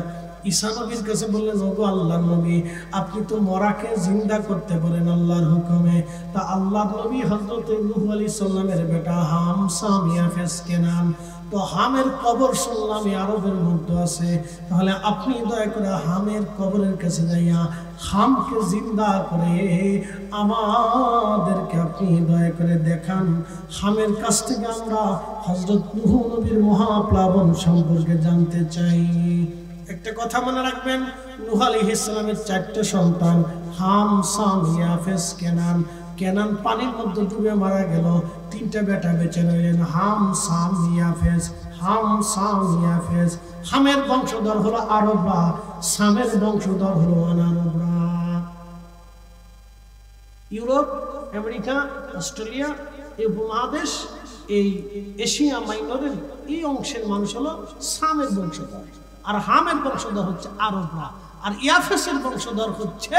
ঈসা নবীর কাছে বললেন, ওগো আল্লাহর নবী, আপনি তো মরাকে জিন্দা করতে বলেন আল্লাহর হুকুমে, তা আল্লাহর নবী হযরত নূহ আলাইহিস সালামের বেটা হাম, সাম, ইয়াফেস, কেনান, তো হামের কবর শুনলাম আরবের মধ্যে আছে, তাহলে আপনি দয়া করে হামের কবরের কাছে যাইয়া হামকে জিন্দা করে আমাদেরকে আপনি দয়া করে দেখান। হামের কাছ থেকে আমরা হযরত নূহ নবীর মহাপ্লাবন সম্পর্কে জানতে চাই। একটা কথা মনে রাখবেন, নূহ আলাইহিস সালামের 4টা সন্তান, হাম, সাম, ইয়াফেস, কেনান। কেনান পানির মধ্যে ডুবে মারা গেল, 3টা বেটা বেঁচে রইলেন, হাম, সাম, ইয়াফেস। হাম, সাম, ইয়াফেস। হামের বংশধর হলো আরবরা, সামের বংশধর হলো অনারবরা। ইউরোপ, আমেরিকা, অস্ট্রেলিয়া, এই উপমহাদেশ, এই এশিয়া মাইনরের এই অংশের মানুষ হলো সামের বংশধর, আর হামের বংশধর হচ্ছে আরবরা, আর ইয়াফেসের বংশধর হচ্ছে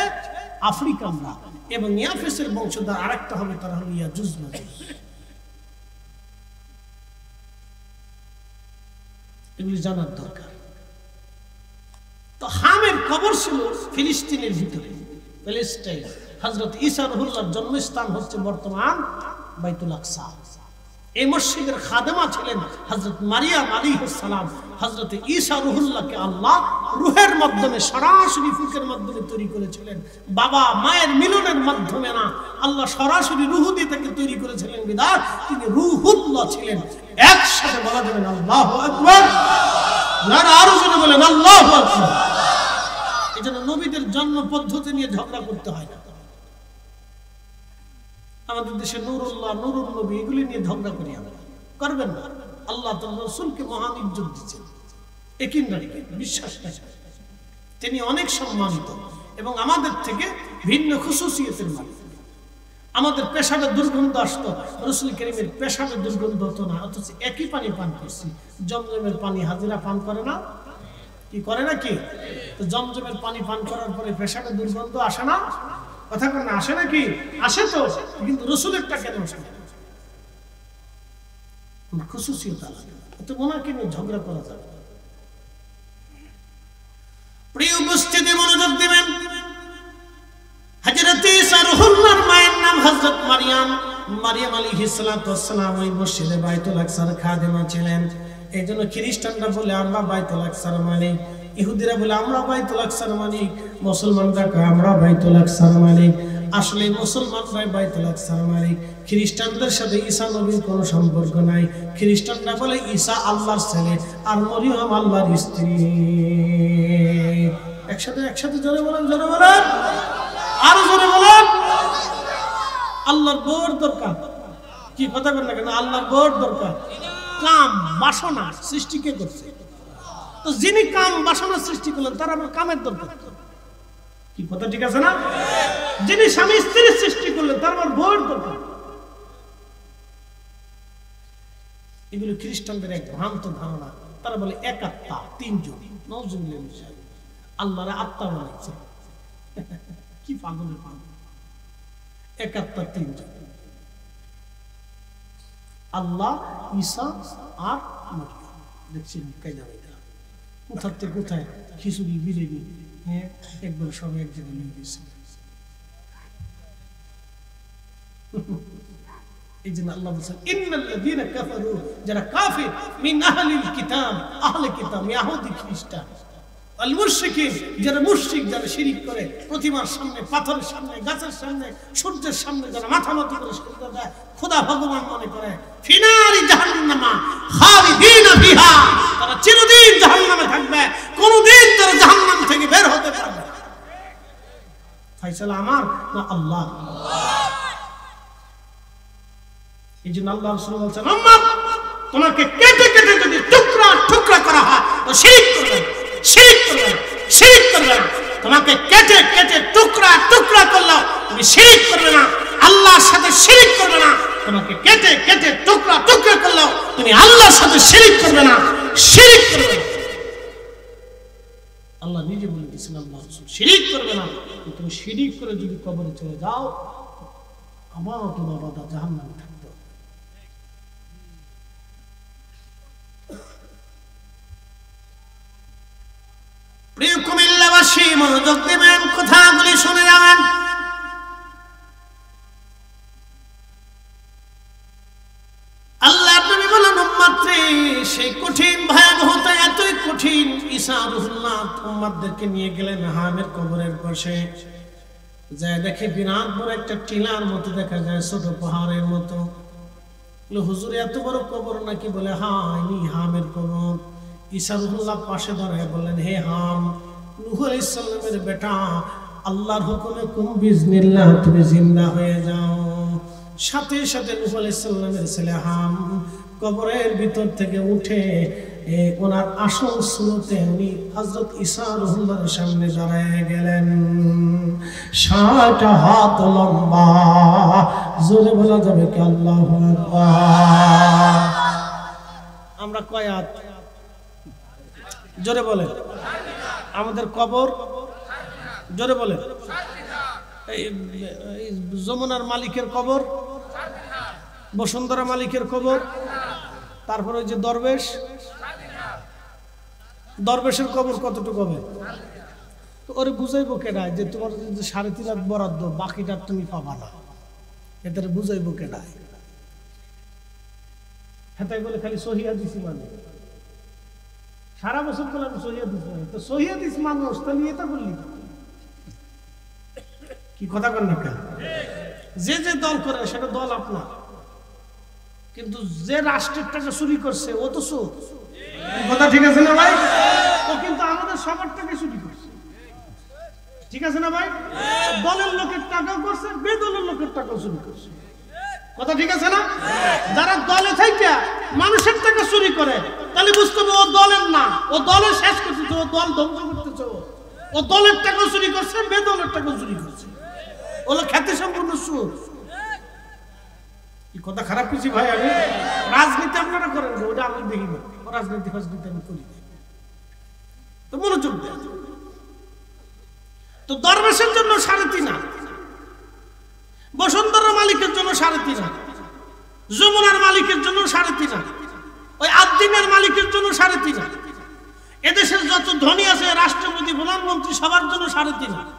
আফ্রিকানরা, এবং ইয়াফেসের বংশধর আরেকটা হবে, তারা হলো ইয়াজুজ মাজুজ। এগুলি জানার দরকার। তো হামের কবর ছিল ফিলিস্তিনের ভিতরে, প্যালেস্টাইন। হযরত ঈসা রুহুল্লাহর জন্মস্থান হচ্ছে বর্তমান বাইতুল আকসা। এই মসজিদের খাদেমা ছিলেন হযরত মারিয়াম আলাইহিস সালাম। হযরত ঈসা রুহুল্লাহকে আল্লাহ রূহের মাধ্যমে, সরাসরি ফুকের মাধ্যমে তৈরি করেছিলেন। বাবা মায়ের মিলনের মাধ্যমে না, আল্লাহ সরাসরি রূহ দিয়ে তাকে তৈরি করেছিলেন বিধায় তিনি রূহুল্লাহ ছিলেন। একসাথে বলা যাবেন আল্লাহু আকবার, আর আরো জোরে বলেন আল্লাহু আকবার। এজন্য নবীদের জন্ম পদ্ধতি নিয়ে ঝগড়া করতে হয় না। আমাদের দেশে নুরুল্লাহ, নুরুল নবী, এগুলি নিয়ে ঝগড়া করি আমরা, করবেন না। আল্লাহ তাআলা রাসূলকে মহান ইজ্জত দিয়েছেন, একিনদারিকে বিশ্বাস করেন, তিনি অনেক সম্মানিত এবং আমাদের থেকে ভিন্ন খুশুসিয়তের মালিক। আমাদের পেশাবের দুর্গন্ধ আসতো, রাসূল কারীমের পেশাবের দুর্গন্ধ হতো না, অথচ একই পানি পান করছি। জমজমের পানি হাজিরা পান করে না, কি করে না কি? তো জমজমের পানি পান করার পরে পেশাবের দুর্গন্ধ আসে না? কথা বলেন, আসে নাকি? আসে তো, কিন্তু রাসূলেরটা কেন আসে না? খুশুসিয়ত আলাদা, তো ওনাকে নিয়ে ঝগড়া করা যাবে। প্রিয় উপস্থিতি, মনোযোগ দিবেন। হযরত ঈসা রুহুল্লাহর মায়ের নাম হযরত মারিয়াম। মারিয়াম আলাইহিস সালাতু ওয়াস সালাম ওই মসজিদে বাইতুল আকসার খাদেমা ছিলেন। এইজন্য খ্রিস্টানরা বলে আমরা বাইতুল আকসার মালিক, ইহুদিরা বলে আমরা বাইতুল আকসার মালিক, মুসলমানরা কয় আমরা বাইতুল আকসার মালিক। আসলে মুসলমানরাই বাইতুল আকসার মালিক। খ্রিস্টানদের সাথে ঈসা নবীর কোনো সম্পর্ক নাই। খ্রিস্টানরা বলে ঈসা আল্লাহর ছেলে আর মরিয়ম আল্লাহর স্ত্রী। একসাথে জোরে বলেন, জোরে বলেন, আরো জোরে বলেন। আল্লাহর বউর দরকার, কি কথা বলেন না কেন? আল্লাহর বড় দরকার। কাম বাসনা সৃষ্টি কে করছে? তো যিনি কাম বাসনা সৃষ্টি করলেন তার আবার কামের দরকার। কি কথা ঠিক আছে না? যিনি স্বামী স্ত্রী সৃষ্টি করলেন তার আবার বড় দরকার। এগুলো খ্রিস্টানদের এক ভ্রান্ত ধারণা। তারা বলে এক আত্মা, তিনজন। নওজুবিল্লাহ, আল্লাহর আত্মা বানাইছে। কি পাগলের পাগল! এক আত্মা তিনজন, আল্লাহ, ঈসা আর মারিয়াম। দেখছেন কায়দা বাইদা কোথার থেকে কোথায় খিচুড়ি বিরিয়ানি, হ্যাঁ, একবার সবাই এক জায়গায় নিয়ে গেছে। এই জন্য আল্লাহ বলছেন ইন্নাল্লাযীনা কাফারু, যারা কাফির, মিন আহলিল কিতাব, আহলে কিতাব ইহুদি খ্রিস্টান, আল মুশরিকিন, যারা মুশরিক, যারা শিরক করে, প্রতিমার সামনে, পাথরের সামনে, গাছের সামনে, সূর্যের সামনে যারা মাথা নত করে সেজদা দেয়, খোদা ভগবান মনে করে, ফিনারি জাহান্নামা খালিদিনা ফিহা, তারা চিরদিন জাহান্নামে থাকবে, কোনদিন তারা জাহান্নাম থেকে বের হতে পারবে না। ফয়সালা আমার না আল্লাহ? এই জন্য আল্লাহ রাসূল বলেছেন, উম্মত, তোমাকে কেটে কেটে যদি টুকরা টুকরা করা হয় তো শিরক করবে, শিরক করবে, শিরক করবে। তোমাকে কেটে কেটে টুকরা টুকরা করলো, তুমি শিরক করবে না, আল্লাহর সাথে শিরক করবে না। তোমাকে কেটে কেটে টুকরা টুকরা করলো, তুমি আল্লাহর সাথে শিরক করবে না, শিরক করবে না। আল্লাহ নিজে বলে দিয়েছেন, আল্লাহ রাসূল শিরক করবে না। তুমি শিরক করে যদি কবরে চলে যাও, আমার তোমার বাবা জাহান্নামে থাকবে। প্রিয় কুমিল্লাবাসী, মনোযোগ দেবেন, কথাগুলি শুনে যাবেন। আল্লাহ নবী বলেন, উম্মতরে, সেই কঠিন ভয়াবহতা এতই কঠিন, ঈসা রুহুল্লাহ উম্মতদেরকে নিয়ে গেলেন হামের কবরের পাশে। যায় দেখে বিরাট বড় একটা টিলার মতো দেখা যায়, ছোট পাহাড়ের মতো। হুজুর, এত বড় কবর নাকি? বলে, হ্যাঁ, ইনি হামের কবর। ঈসা রুহুল্লাহ পাশে দাঁড়ায় বললেন, হে হাম, নূহ আলাইহিস সালামের বেটা, আল্লাহর হুকুমে কুম বিইজনিল্লাহ তুমি জিন্দা হয়ে যাও। সাথে সাথে নূহ আলাইহিস সালামের ছেলে হাম কবরের ভিতর থেকে উঠে ওনার আসল সুরতে উনি হযরত ঈসা রুহুল্লাহর সামনে দাঁড়ায় গেলেন। ৬০ হাত লম্বা, জোরে বলা যাবে কি আল্লাহু আকবার? আমরা কয় হাত? জোরে বলেন। আমাদের কবর, জোরে বলেন। যমুনার মালিকের কবর, বসুন্ধরা মালিকের কবর, তারপরে ওই যে দরবেশ, দরবেশের কবর কতটুকু হবে? তো ওরে বুঝাইবো কেডা যে তোমার যে ৩.৫ লাখ বরাদ্দ, বাকিটা তুমি পাবা না? এটারে বুঝাইবো কেডা? হেতাই বলে খালি সহিয়া দিছি, মানে সারা বছর বলে আমি সহিয়া দিছি। তো সহিয়া দিস মানুষ, তাহলে এটা বললি কি? কথা কর না কেন? যে যে দল করে সেটা দল আপনার, কিন্তু যে রাষ্ট্রের টাকা চুরি করছে ও তো চোর। কথা ঠিক আছে না ভাই? ও কিন্তু আমাদের সবার টাকা চুরি করছে, ঠিক আছে না ভাই? দলের লোকের টাকাও করছে, বেদলের লোকের টাকাও চুরি করছে। কথা ঠিক আছে না? যারা দলে থেকে মানুষের টাকা চুরি করে, তাহলে বুঝতে হবে ও দলের না, ও দলের শেষ করতেছে, ও দল ধ্বংস করতেছে। ও দলের টাকা চুরি করছে, বেদলের টাকা চুরি করছে, ওগুলো খ্যাতি সম্পূর্ণ সুর। কি কথা খারাপ কিছু ভাই? আমি রাজনীতি আপনারা করেন, ওটা আমি দেখি না, রাজনীতি ফাজনীতি আমি করি না। তো মনোযোগ দেন। তো দরবেশের জন্য ৩.৫ হাত, বসুন্ধরা মালিকের জন্য ৩.৫ হাত, যমুনার মালিকের জন্য ৩.৫ হাত, ওই আদ্দিনের মালিকের জন্য ৩.৫ হাত, এদেশের যত ধনী আছে রাষ্ট্রপতি, প্রধানমন্ত্রী, সবার জন্য ৩.৫ হাত।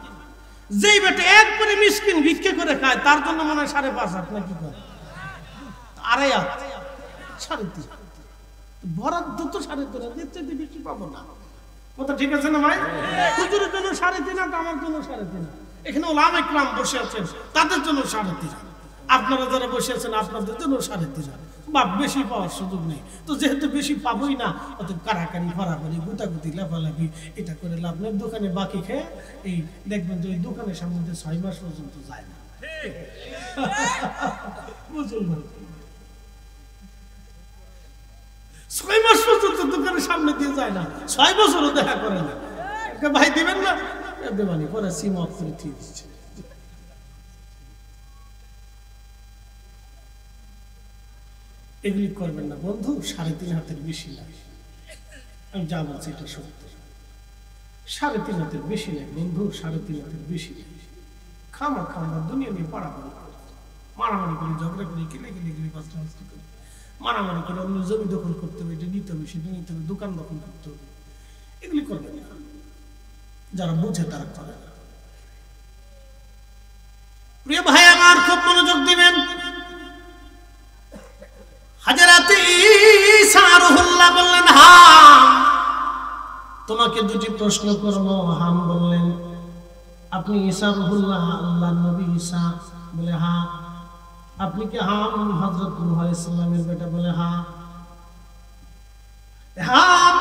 যেই বেটে একবারে মিসকিন ভিক্ষে করে খায় তার জন্য মনে হয় ৫.৫ হাত নাকি করে ২.৫ হাত, ৩.৫ হাত বরাদ্দ তো ৩.৫ হাত, এর চাইতে বেশি পাবো না। কথা ঠিক আছে না ভাই? হুজুরের জন্য ৩.৫ হাত, আমার জন্য ৩.৫ হাত, এখানে ওলামা ইকরাম বসে আছেন তাদের জন্য ৩.৫ হাত, আপনারা যারা বসে আছেন আপনাদের জন্য ৩.৫ হাত। বাপ বেশি পাওয়ার সুযোগ নেই, তো যেহেতু বেশি পাবোই না, অত কারাকারি ফারাফারি গুতাগুতি লাফালাফি এটা করে লাভ নেই। দোকানে বাকি খেয়ে এই দেখবেন যে ওই দোকানের সামনে ৬ মাস পর্যন্ত যায় না। মুসলমান 6 মাস পর্যন্ত দোকানের সামনে দিয়ে যায় না, 6 বছরও দেখা করে না। ভাই দিবেন না, দেবানি পরে সিম অফ করে দিয়ে দিচ্ছে। এগুলি করবেন না বন্ধু, 3.5 হাতের বেশি লাগে। আমি যা বলছি এটা সত্য, 3.5 হাতের বেশি নেই বন্ধু, 3.5 হাতের বেশি নেই। খামা দুনিয়া নিয়ে পাড়াপাড়ি করে, মারামারি করি, ঝগড়া করি, কিলে কষ্ট করি, মারামারি করে অন্য জমি দখল করতে হবে, এটা নিতে হবে, সেটা নিতে হবে, দোকান দখল করতে হবে। এগুলি করবেন না, যারা বুঝে তারা করে না। প্রিয় ভাই আমার, খুব মনোযোগ দিবেন। হযরত ঈসা রূহুল্লাহ বললেন, হ্যাঁ তোমাকে দুটি প্রশ্ন করব। হাম বললেন, আপনি ঈসা রূহুল্লাহ, আল্লাহর নবী ঈসা? বলে হ্যাঁ। আপনি কি হাম হযরত নূহ আলাইহিস সালামের বেটা? বলে হ্যাঁ। হ্যাঁ।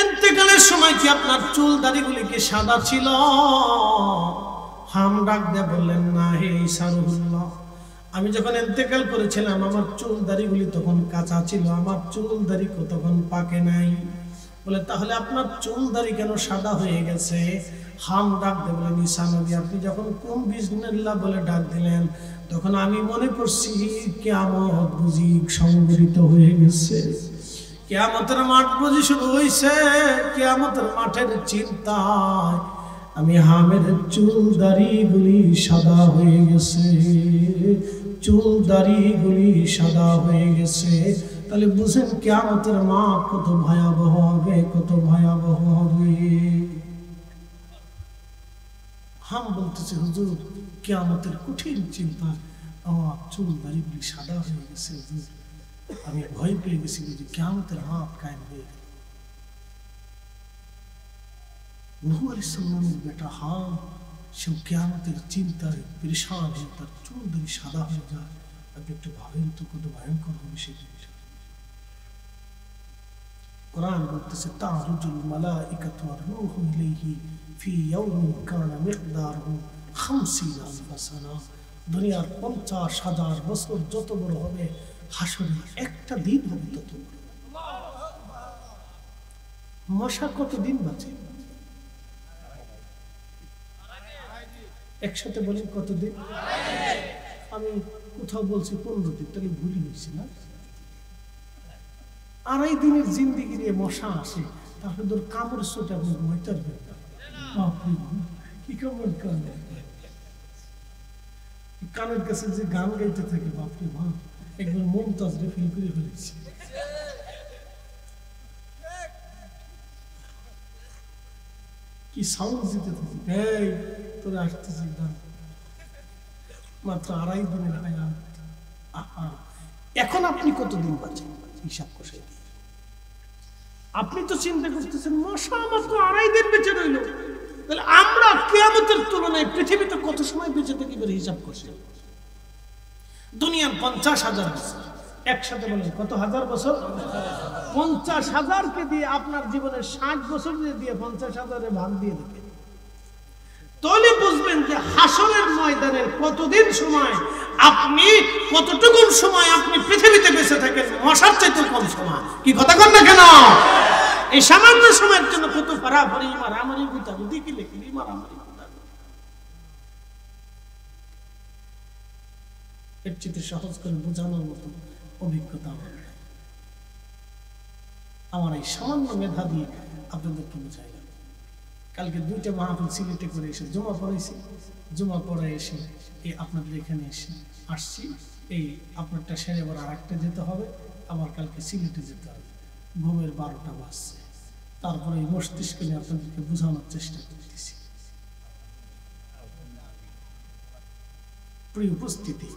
ইন্তেকালের সময় কি আপনার চুল দাড়িগুলি কি সাদা ছিল? হাম ডাক দিয়ে বললেন, না হে ঈসা রূহুল্লাহ, আমি যখন ইন্তেকাল করেছিলাম আমার চুল দাড়িগুলি তখন কাঁচা ছিল, আমার চুল দাড়ি তখন পাকে নাই। বলে তাহলে আপনার চুল দাড়ি কেন সাদা হয়ে গেছে? হাম ডাক দিয়ে বলেন, ঈসা নবী আপনি যখন কুম বিসমিল্লাহ বলে ডাক দিলেন তখন আমি মনে করছি কিয়ামত বুঝি সংঘটিত হয়ে গেছে, কিয়ামতের মাঠ বুঝি শুরু হয়েছে। কিয়ামতের মাঠের চিন্তায় আমি হামের চুল দাড়িগুলি সাদা হয়ে গেছে, চুল দাড়িগুলি সাদা হয়ে গেছে। তাহলে বুঝেন কিয়ামতের মাঠ কত ভয়াবহ হবে, কত ভয়াবহ হবে। হাম বলতেছে, হুজুর কিয়ামতের কঠিন চিন্তা, আমার চুল দাড়িগুলি সাদা হয়ে গেছে হুজুর, আমি ভয় পেয়ে গেছি যে কিয়ামতের মাঠ কায়েম হয়ে গেল। নূহ আলাইহিস সালামের বেটা হাম, সে কিয়ামতের চিন্তায় পেরেশান হয়ে তার চুল দাড়ি সাদা হয়ে যায়। আপনি একটু ভাবেন তো কত ভয়ঙ্কর হবে সেই জিনিসটা। কোরআন বলতেছে, তারুজুল মালাইকাতু ওয়ার রূহু ইলাইহি ফি ইয়াউমিন কানা মিকদারুহু 50 আলফ সানা। দুনিয়ার 50,000 বছর যত বড় হবে, হাসরের একটা দিন হবে তত বড়। মশা কত দিন বাঁচে? একসাথে বলেন কতদিন? আমি কোথাও বলছি 15 দিন, তাহলে ভুলই হয়েছে না? 2.5 দিনের জিন্দিগি নিয়ে মশা আসে, তারপরে তোর কামড় চোটে আপনি ঘুমাইতে পারবেন না। কি কামড় কানে, কানের কাছে যে গান গাইতে থাকে, বাপরে বাপ, একবার মুমতাজরে ফিল করে ফেলেছি। কি সাউন্ড দিতে থাকি, এই তোরা আসতেছি গান, মাত্র 2.5 দিনের হায়াত। এখন আপনি কতদিন বাঁচেন হিসাব কষাই দিয়ে? আপনি তো চিন্তা করতেছেন মশা মাত্র 2.5 দিন বেঁচে রইল, তাহলে আমরা কিয়ামতের তুলনায় পৃথিবীতে কত সময় বেঁচে থাকি বলে হিসাব কষে। দুনিয়ার 50,000 বছর, একসাথে বলেন কত হাজার বছর? 50,000কে দিয়ে আপনার জীবনের 60 বছর দিয়ে 50,000-এ ভাগ দিয়ে দেখেন, তাহলে বুঝবেন যে হাসরের ময়দানের কতদিন সময়, আপনি কতটুকু সময় আপনি পৃথিবীতে বেঁচে থাকেন মশার চাইতে কম সময়। কি কথা কন না কেন? এই সামান্য সময়ের জন্য কত পারাপারি, মারামারি, গুতাগুতি, কিলেকিলি, মারামারি, এর চেয়ে সহজ করে বোঝানোর মতো অভিজ্ঞতা আমার এই সামান্য মেধা দিয়ে আপনাদেরকে বুঝাইলাম। কালকে 2টা মাহফিল সিলেটে করে এসে জমা পড়াইছি, জমা পড়ে এসে এই আপনাদের এখানে এসে আসছি। এই আপনারটা সেরে আবার আরেকটা যেতে হবে, আবার কালকে সিলেটে যেতে হবে। ঘুমের 12টা বাজছে, তারপরে এই মস্তিষ্ক নিয়ে আপনাদেরকে বোঝানোর চেষ্টা করতেছি। প্রিয় উপস্থিতি,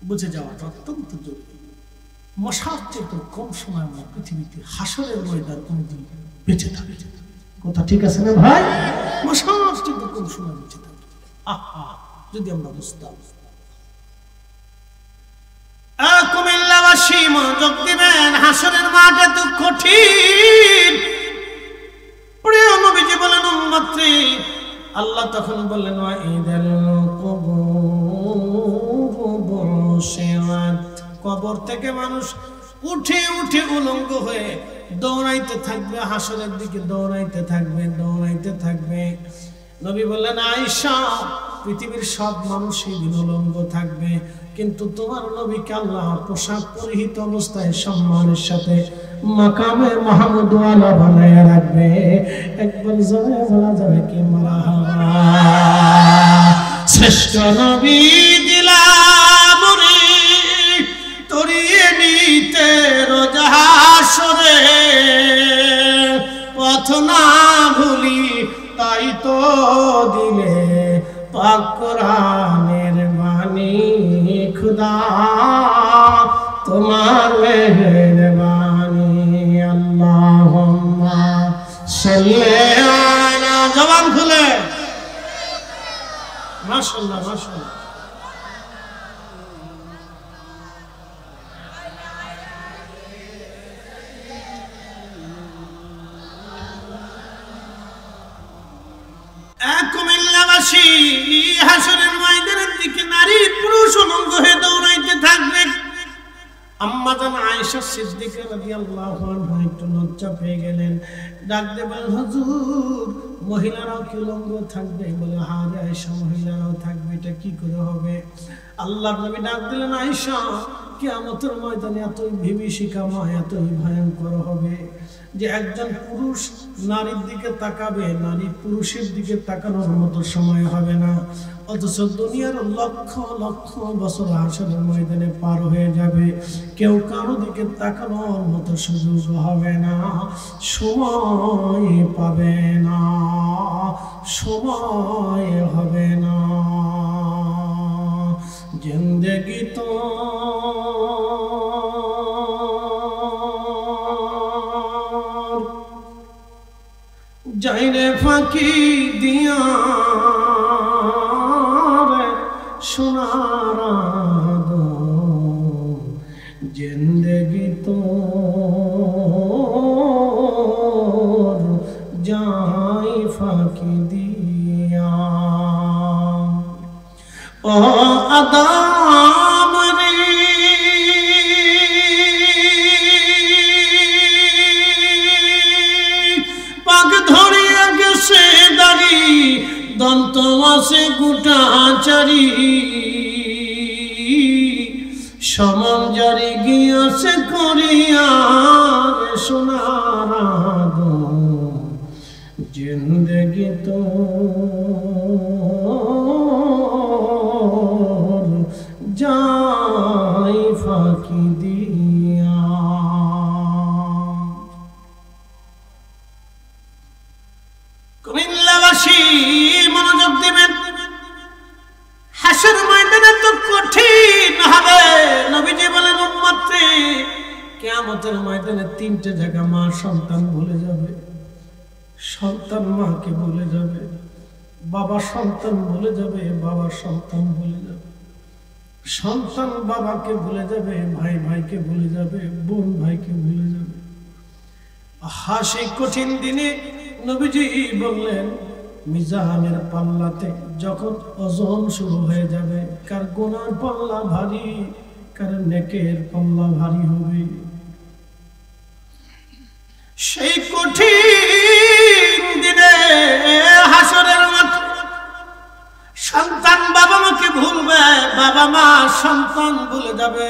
বুঝে যাওয়াটা অত্যন্ত জরুরি। মশার চেয়ে কম সময় আমরা পৃথিবীতে হাসরের ময়দান কোনদিন বেঁচে থাকি। কথা ঠিক আছে না ভাই? মশার চেয়ে কম সময় বেঁচে থাকি। আহা, যদি আমরা বুঝতাম। কুমিল্লাবাসী মনোযোগ দিবেন, হাসরের মাঠ এত কঠিন। প্রিয় নবীজি বলেন, উম্মতরে, আল্লাহ তখন বললেন, ওয়াইদাল কুবুর বুশিরাত, কবর থেকে মানুষ উঠে উঠে উলঙ্গ হয়ে দৌড়াইতে থাকবে, হাসরের দিকে দৌড়াইতে থাকবে, দৌড়াইতে থাকবে। নবী বললেন, আয়েশা, পৃথিবীর সব মানুষ সেই দিন উলঙ্গ থাকবে, কিন্তু তোমার নবীকে আল্লাহ পোশাক পরিহিত অবস্থায় সম্মানের সাথে মাকামে মাহমুদ ওয়ালা বানায়া রাখবে। একবার জোরে বলা যাবে কি মারহাবা। শ্রেষ্ঠ নবী দিলাম রে তরিয়ে নিতে রোজ হাসরে, পথ না ভুলি তাই তো দিলে পাক কোরআনের বাণী, খুদা তোমার মেহেরবানি। আল্লাহুম্মা সাল্লি আলা, জবান খুলে মাশাআল্লাহ মাশাআল্লাহ। কুমিল্লাবাসী হাসরের ময়দানের দিকে নারী পুরুষ উলঙ্গ হয়ে দৌড়াইতে থাকবে। আম্মা জান আয়েশা সিদ্দিকা রাদিয়াল্লাহু আনহা একটু লজ্জা পেয়ে গেলেন, ডাক দিয়ে বলেন, হুজুর মহিলারাও কি উলঙ্গ থাকবে? বলে, হ্যাঁ রে আয়েশা, মহিলারাও থাকবে, এটা কি করে হবে? আল্লাহর নবী ডাক দিলেন, আয়েশা, কিয়ামতের ময়দানে এতই বিভীষিকাময়, এতই ভয়ঙ্কর হবে যে একজন পুরুষ নারীর দিকে তাকাবে, নারী পুরুষের দিকে তাকানোর মতো সময় হবে না। অথচ দুনিয়ার লক্ষ লক্ষ বছর হাসরের ময়দানে পার হয়ে যাবে, কেউ কারো দিকে তাকানোর মতো সুযোগ হবে না, সময় পাবে না, সময় হবে না। জিন্দেগি তো যাইরে ফাঁকি দিয়া সোনার জিন্দেগি তো যাই ফাঁকি দিয়া। ও আদাম রে পাক ধরিয়া গেছে দাড়ি, দন্ত আছে গোটা চারি, সমন জারি গিয়াছে করিয়া সোনার জিন্দেগি তো যাই ফাঁকি দিয়া। কুমিল্লাবাসী মনোযোগ দিবেন, হাসর ময়দানে তো কঠিন হবে। নবীজি বলেন, উম্মতে কিয়ামতের ময়দানে তিনটে জায়গা মা সন্তান ভুলে যাবে, সন্তান মাকে ভুলে যাবে, বাবা সন্তান ভুলে যাবে, বাবা সন্তান ভুলে যাবে, সন্তান বাবাকে ভুলে যাবে, ভাই ভাইকে ভুলে যাবে, বোন ভাইকে ভুলে যাবে। সেই কঠিন দিনে নবীজি বললেন, মিজানের পাল্লাতে যখন ওজন শুরু হয়ে যাবে, কার গুনার পাল্লা ভারী, কার নেকের পাল্লা ভারী হবে। সেই কঠিন দিনে হাসরের মাঠে সন্তান বাবা মাকে ভুলবে, বাবা মা সন্তান ভুলে যাবে,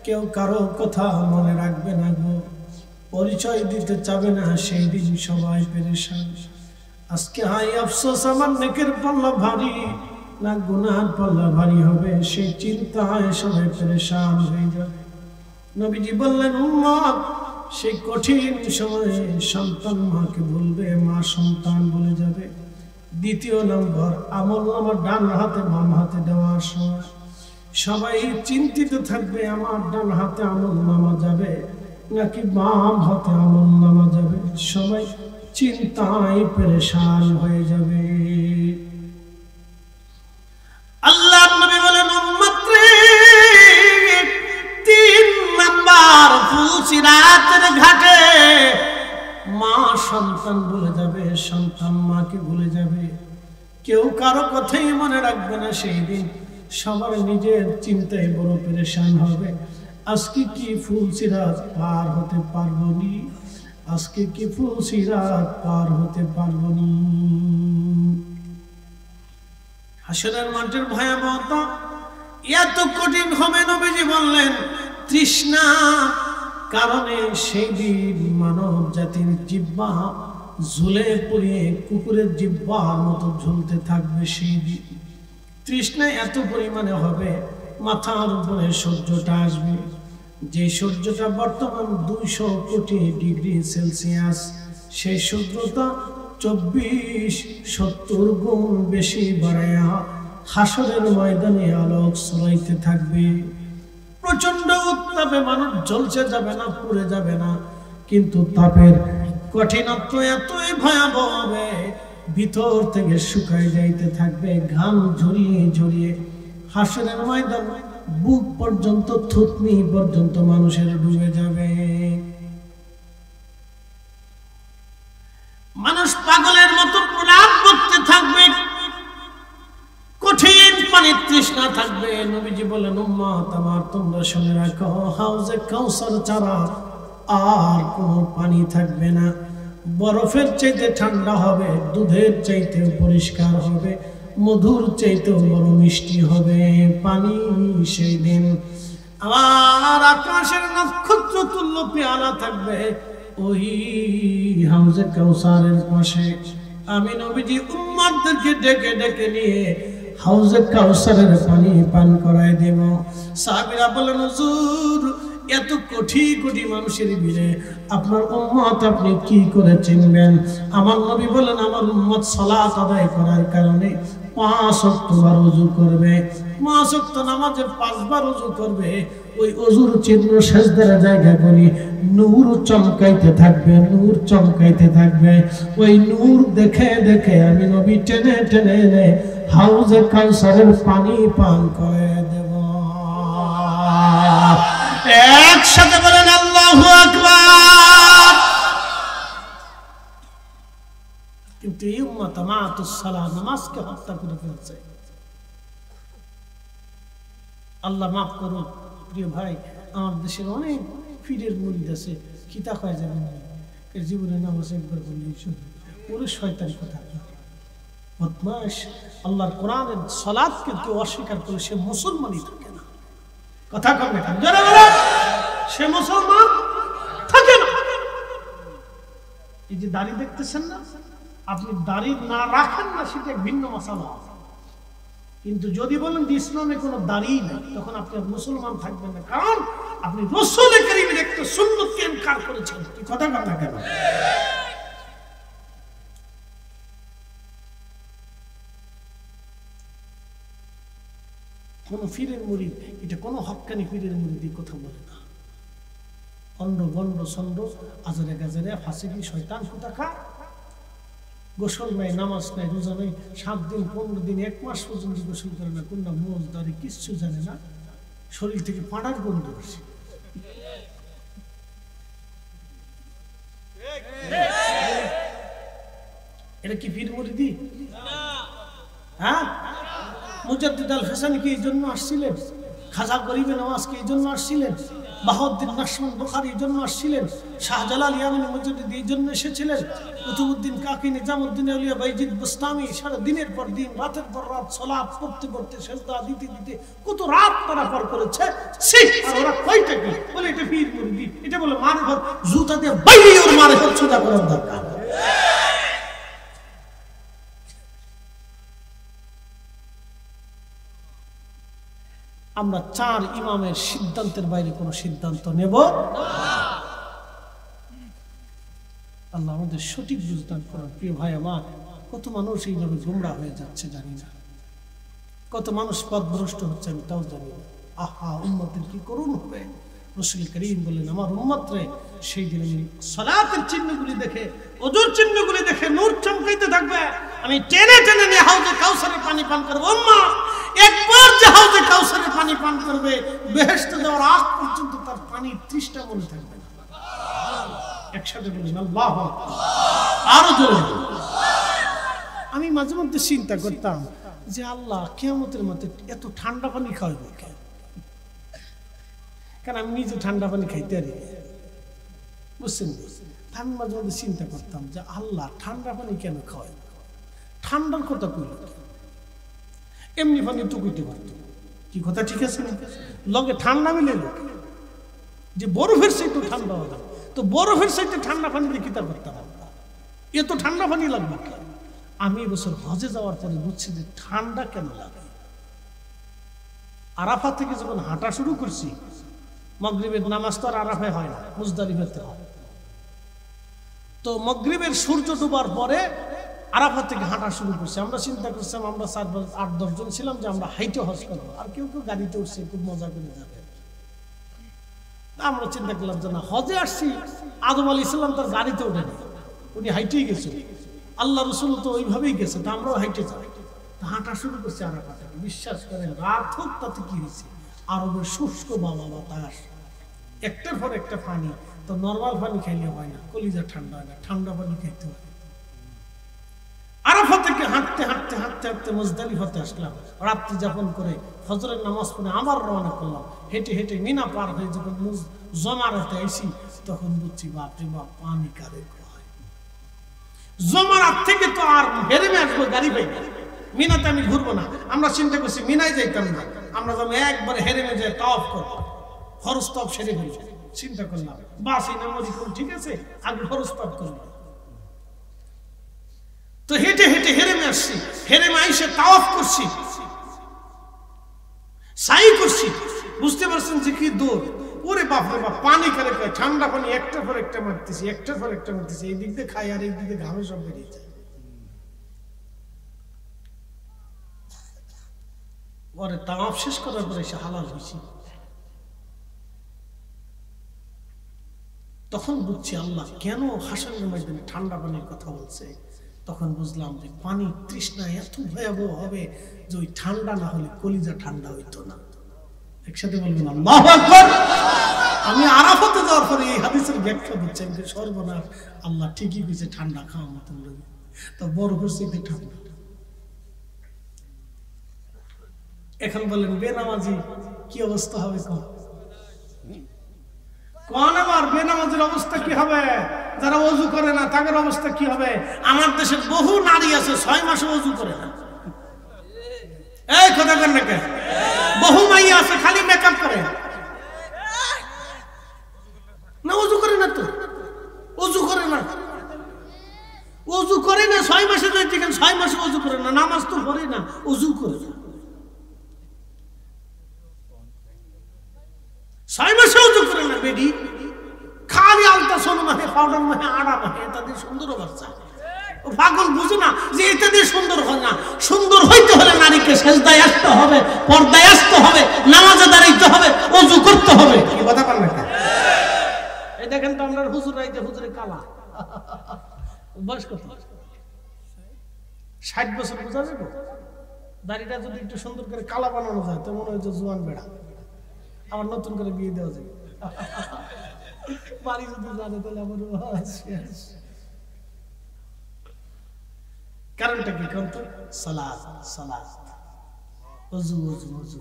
কেউ কারো কথা মনে রাখবে না গো, পরিচয় দিতে চাবে না। সেই দিন সবাই পেরেশান। আজকে হাই আফসোস, আমার নেকের পাল্লা ভারী না গুনার পাল্লা ভারী হবে, সেই চিন্তায় সবাই পেরেশান হয়ে যাবে। নবীজি বললেন, উম্মত সেই কঠিন সময়ে সন্তান মাকে ভুলবে, মা সন্তান ভুলে যাবে। দ্বিতীয় নম্বর, আমলনামা ডান হাতে বাম হাতে দেওয়ার সময় সবাই চিন্তিত থাকবে, আমার ডান হাতে আমলনামা যাবে নাকি বাম হাতে আমলনামা যাবে। সবাই চিন্তায় পেরেশান হয়ে যাবে। আল্লাহ নবী বলেন, উম্মত রে, 3 নাম্বার ফুলসিরাতের ঘাটে মা সন্তান ভুলে যাবে, সন্তান মাকে ভুলে যাবে, কেউ কারো কথাই মনে রাখবে না। সেই দিন সবার নিজের চিন্তায় বড় পেরেশান হবে। আজকে কি ফুলসিরাত পার হতে পারবো নি, আজকে কি ফুলসিরাত পার হতে পারবো নি। হাসরের মাঠের ভয়াবহতা এত কঠিন হবে, নবীজি বললেন তৃষ্ণা কারণে সেই দিন মানব জাতির জিহ্বা ঝুলে পড়িয়ে কুকুরের জিহ্বার মতো ঝুলতে থাকবে। সেই দিন তৃষ্ণা এত পরিমাণে হবে, মাথার উপরে সূর্যটা আসবে, যে সূর্যটা বর্তমান 200 কোটি ডিগ্রি সেলসিয়াস, সেই সূর্যটা 24-70 গুণ বেশি বাড়ায়া হাসরের ময়দানে আলোক ছড়াইতে থাকবে। প্রচন্ড উত্তাপে মানুষ জ্বলছে যাবে না, পুড়ে যাবে না, কিন্তু তাপের কঠিনত্ব এতই ভয়াবহ হবে, ভিতর থেকে শুকায় যাইতে থাকবে, ঘাম ঝরিয়ে ঝরিয়ে হাসরের ময়দান বুক পর্যন্ত, থুতনি পর্যন্ত মানুষের ডুবে যাবে। মানুষ পাগলের মতো প্রলাপ করতে থাকবে, কঠিন পানির তৃষ্ণা থাকবে। নবীজি বলেন উম্মত আমার তোমরা শুনে রাখো, হাউজে কাউসার ছাড়া আর কোনো পানি থাকবে না। বরফের চাইতে ঠান্ডা হবে, দুধের চাইতে পরিষ্কার হবে, মধুর চাইতে বড় মিষ্টি হবে পানি সেই দিন। আর আকাশের নক্ষত্র তুল্য পেয়ালা থাকবে ওই হাউজে কাউসারের পাশে। আমি নবীজি উম্মতদেরকে ডেকে ডেকে নিয়ে হাউজে কাউসারের পানি পান করায় দেব। সাহাবীরা বলেন হুজুর এত কোটি কোটি মানুষের ভিড়ে আপনার উম্মত আপনি কি করে চিনবেন? আমার নবী বলেন আমার উম্মত সালাত আদায় করার কারণে 5 ওয়াক্ত ওযু করবে, 5 ওয়াক্ত নামাজে 5 বার ওযু করবে। ওই ওযুর চিহ্ন সিজদার জায়গা করি নূর চমকাইতে থাকবে, নূর চমকাইতে থাকবে। ওই নূর দেখে দেখে আমি নবী টেনে টেনে এনে হাউজে কাউসারের পানি পান করে দেব। একসাথে বলেন আল্লাহু আকবার। কিন্তু এই উম্মত মাতুস সালাহ নামাজকে হত্যা করে ফেলছে। আল্লাহ মাফ করুন প্রিয় ভাই, আমার দেশের অনেক পীরের মুরিদ আছে, খিতা খায় যাবেন এর জীবনে নামাজ একবার বললেই পুরো শয়তান কথা বদমাশ। আল্লাহর কোরআনের সালাতকে কেউ অস্বীকার করে সে মুসলমানই থাকে না। কথা কবে যারা বলে সে মুসলমান থাকে না। এই যে দাড়ি দেখতেছেন না, আপনি দাড়ি না রাখেন না সেটা এক ভিন্ন মাসালা, কিন্তু যদি বলেন যে ইসলামে কোনো দাড়ি নেই তখন আপনি মুসলমান থাকবেন না, কারণ আপনি রাসূল কারীমের একটা সুন্নতকে ইনকার করেছেন। কি কথা কথা কেন? কোন পীরের মুরিদ এটা কোন হক্কানি পীরের মুরিদ কথা বলে না। অন্ড গন্ড ছন্দ আজারে গাজারে ফাঁসিকি শয়তান কোথাকা, গোসল নাই, নামাজ নাই, রোজা নাই, 7 দিন 15 দিন 1 মাস পর্যন্ত গোসল করে না, কোনটা মোজ দাড়ি কিচ্ছু জানে না, শরীর থেকে পাড়ার গন্ধ আসে। এটা কি পীর মুরিদি? হ্যাঁ, মুজাদ্দিদ আল হাসানি কি এই জন্য আসছিলেন? খাজা গরিবে নওয়াজ কি এই জন্য আসছিলেন? বাহাউদ্দিন নাশমান বুখারী এই জন্য আসছিলেন? শাহজালাল ইয়ামানি মুজাদ্দিদ এই জন্য এসেছিলেন? কুতুবউদ্দিন কাকি, নিজামউদ্দিন আউলিয়া বাইজিদ বুস্তামি সারা দিনের পর দিন, রাতের পর রাত সালাত পড়তে পড়তে, সিজদা দিতে দিতে কত রাত তারা পার করেছে। আর ওরা কয়টা কি বলে এটা পীর মুরিদি, এটা বলে মারিফত, জুতা দিয়ে বাইরে ওর মারিফত সুদা করার দরকার। আমরা 4 ইমামের সিদ্ধান্তের বাইরে কোনো সিদ্ধান্ত নেব না। আল্লাহ আমাদের সঠিক বুঝদান করেন। প্রিয় ভাই আমার, কত মানুষ এইভাবে গোমরা হয়ে যাচ্ছে জানি না, কত মানুষ পথভ্রষ্ট হচ্ছে আমি তাও জানি না। আহা, উম্মতের কি করুণ হবে। রাসূল করিম বললেন আমার উম্মতরে সেই দিন আমি সালাতের চিহ্নগুলি দেখে, ওযুর চিহ্নগুলি দেখে নূর চমকাইতে থাকবে, আমি টেনে টেনে নিয়ে হাউজে কাউসারের পানি পান করব। উম্মত একবার যে হাউজে কাউসারের পানি পান করবে, বেহেশতে যাওয়ার আগ পর্যন্ত তার পানি তৃষ্ণা মনে থাকবে না। একসাথে বলুন আল্লাহু আকবার, আরো জোরে। আমি মাঝে মধ্যে চিন্তা করতাম যে আল্লাহ কিয়ামতের মাঠে এত ঠান্ডা পানি খাওয়াবে কেন? কারণ আমি নিজে ঠান্ডা পানি খাইতে পারি, বুঝছেন? আমি মাঝে মাঝে চিন্তা করতাম যে আল্লাহ ঠান্ডা পানি কেন খাওয়ায়, ঠান্ডার কথা কইল, এমনি পানি তো কইতে পারতো, কি কথা ঠিক আছে না? লগে ঠান্ডা মিলে লোক যে বরফের সাইতে ঠান্ডা হবে, তো বরফের সাইতে ঠান্ডা পানি দিয়ে কিতা করতাম, এ তো ঠান্ডা পানি লাগবে কেন? আমি এবছর হজে যাওয়ার পরে বুঝছি যে ঠান্ডা কেন লাগে। আরাফা থেকে যখন হাঁটা শুরু করছি, মাগরিবের নামাজ তো আর আরাফায় হয় না, মুজদালিফাতে হয়। তো মাগরিবের সূর্য ডোবার পরে আরাফা থেকে হাঁটা শুরু করছি। আমরা চিন্তা করছিলাম, আমরা 8-10 জন ছিলাম, যে আমরা হাইটে হজ করবো, আর কেউ কেউ গাড়িতে উঠছে, খুব মজা করে যাবে। আমরা চিন্তা করলাম যে না, হজে আসছি, আদম আলাইহিস সালাম তার গাড়িতে ওঠেনি, উনি হাইটেই গেছে, আল্লাহ রসুল তো ওইভাবেই গেছে, তো আমরাও হাইটে যাই। হাঁটা শুরু করছি আরাফা থেকে। বিশ্বাস করেন, রাত হোক তাতে কি হয়েছে, আরবের শুষ্ক বাবা বাতাস, একটার পর একটা পানি, তো নর্মাল পানি খাইলে হয় না, কলিজা ঠান্ডা হয় না, ঠান্ডা পানি খাইতে হয়। আরাফা থেকে হাঁটতে হাঁটতে হাঁটতে হাঁটতে মুজদালিফাতে আসলাম, রাত্রি যাপন করে ফজরের নামাজ পড়ে আমার রওনা করলাম। হেঁটে হেঁটে মিনা পার হয়ে যখন জমারাতে আইসি, তখন বুঝছি বাপরে বাপ, পানি কারে কয়। জমারাত থেকে তো আর হেরেমে আসবো, গাড়ি পাই না, মিনাতে আমি ঘুরবো না। আমরা চিন্তা করছি মিনায় যাইতাম না, আমরা যেন একবার হেরেমে যাই তাওয়াফ করবো, ফরজ তাওয়াফ সেরে ফেলবো। চিন্তা করলাম বাস এই নামাজি কোন ঠিক আছে, আগে ফরজ তাওয়াফ করবো। তো হেঁটে হেঁটে হেরেমে আসছি, হেরেমে আইসে তাওয়াফ করছি, সাই করছি। বুঝতে পারছেন যে কি দূর, ওরে বাপরে বাপ, পানি করে কয়, ঠান্ডা পানি একটার পর একটা মারতেছি, একটার পর একটা মারতেছি, এই দিক দিয়ে খাই আর এই দিক দিয়ে ঘামে সব বেরিয়ে যায়। পরে তাওয়াফ শেষ করার পরে এসে হালাল হয়েছি। তখন বুঝছি আল্লাহ কেন হাসরের ময়দানে ঠান্ডা পানির কথা বলছে। তখন বুঝলাম যে পানির তৃষ্ণা এত ভয়াবহ হবে যে ওই ঠান্ডা না হলে কলিজা ঠান্ডা হইতো না। একসাথে বলবেন আল্লাহু আকবার। আমি আরাফাতে যাওয়ার পরে এই হাদিসের ব্যাখ্যা দিচ্ছেন যে সর্বনাশ, আল্লাহ ঠিকই কইছে ঠান্ডা খাওয়ার মতন লাগে, তো বরফের চাইতে ঠান্ডা। এখন বলেন বেনামাজি কি অবস্থা হবে, কোন আবার বেনামাজির অবস্থা কি হবে? যারা ওযু করে না তাদের অবস্থা কি হবে? আমার দেশের বহু নারী আছে 6 মাসে ওযু করে না। এই কথা বলেন না কেন? বহু মাইয়া আছে খালি মেকআপ করে না, ওযু করে না, তো ওযু করে না, ওযু করে না 6 মাসে, দেখেন 6 মাসে ওযু করে না, নামাজ তো পড়ে না, ওযু করে না। 6 মাসে ওযু করে না বেডি, খালি আলতা সোনা মাহে, পাউডার মাহে, আড়া মাহে, এটা দিয়ে সুন্দর বাচ্চা। ও পাগল বুঝে না যে এটা দিয়ে সুন্দর হয় না। সুন্দর হইতে হলে নারীকে সেজদায় আসতে হবে, পর্দায় আসতে হবে, নামাজে দাঁড়াইতে হবে, ওযু করতে হবে। কি কথা বল না? এই দেখেন তো আমরা হুজুর রাইতে হুজুরে কালা, বয়স কত? 60 বছর বোঝা যাবে। দাড়িটা যদি একটু সুন্দর করে কালা বানানো যায় তো মনে হয় যে জোয়ান বেড়া, আবার নতুন করে বিয়ে দেওয়া যাবে। বাড়ি যদি জানে তাহলে আমার কারণটা কি? কারণ তো সালাত, সালাত, ওযু, ওযু, ওযু,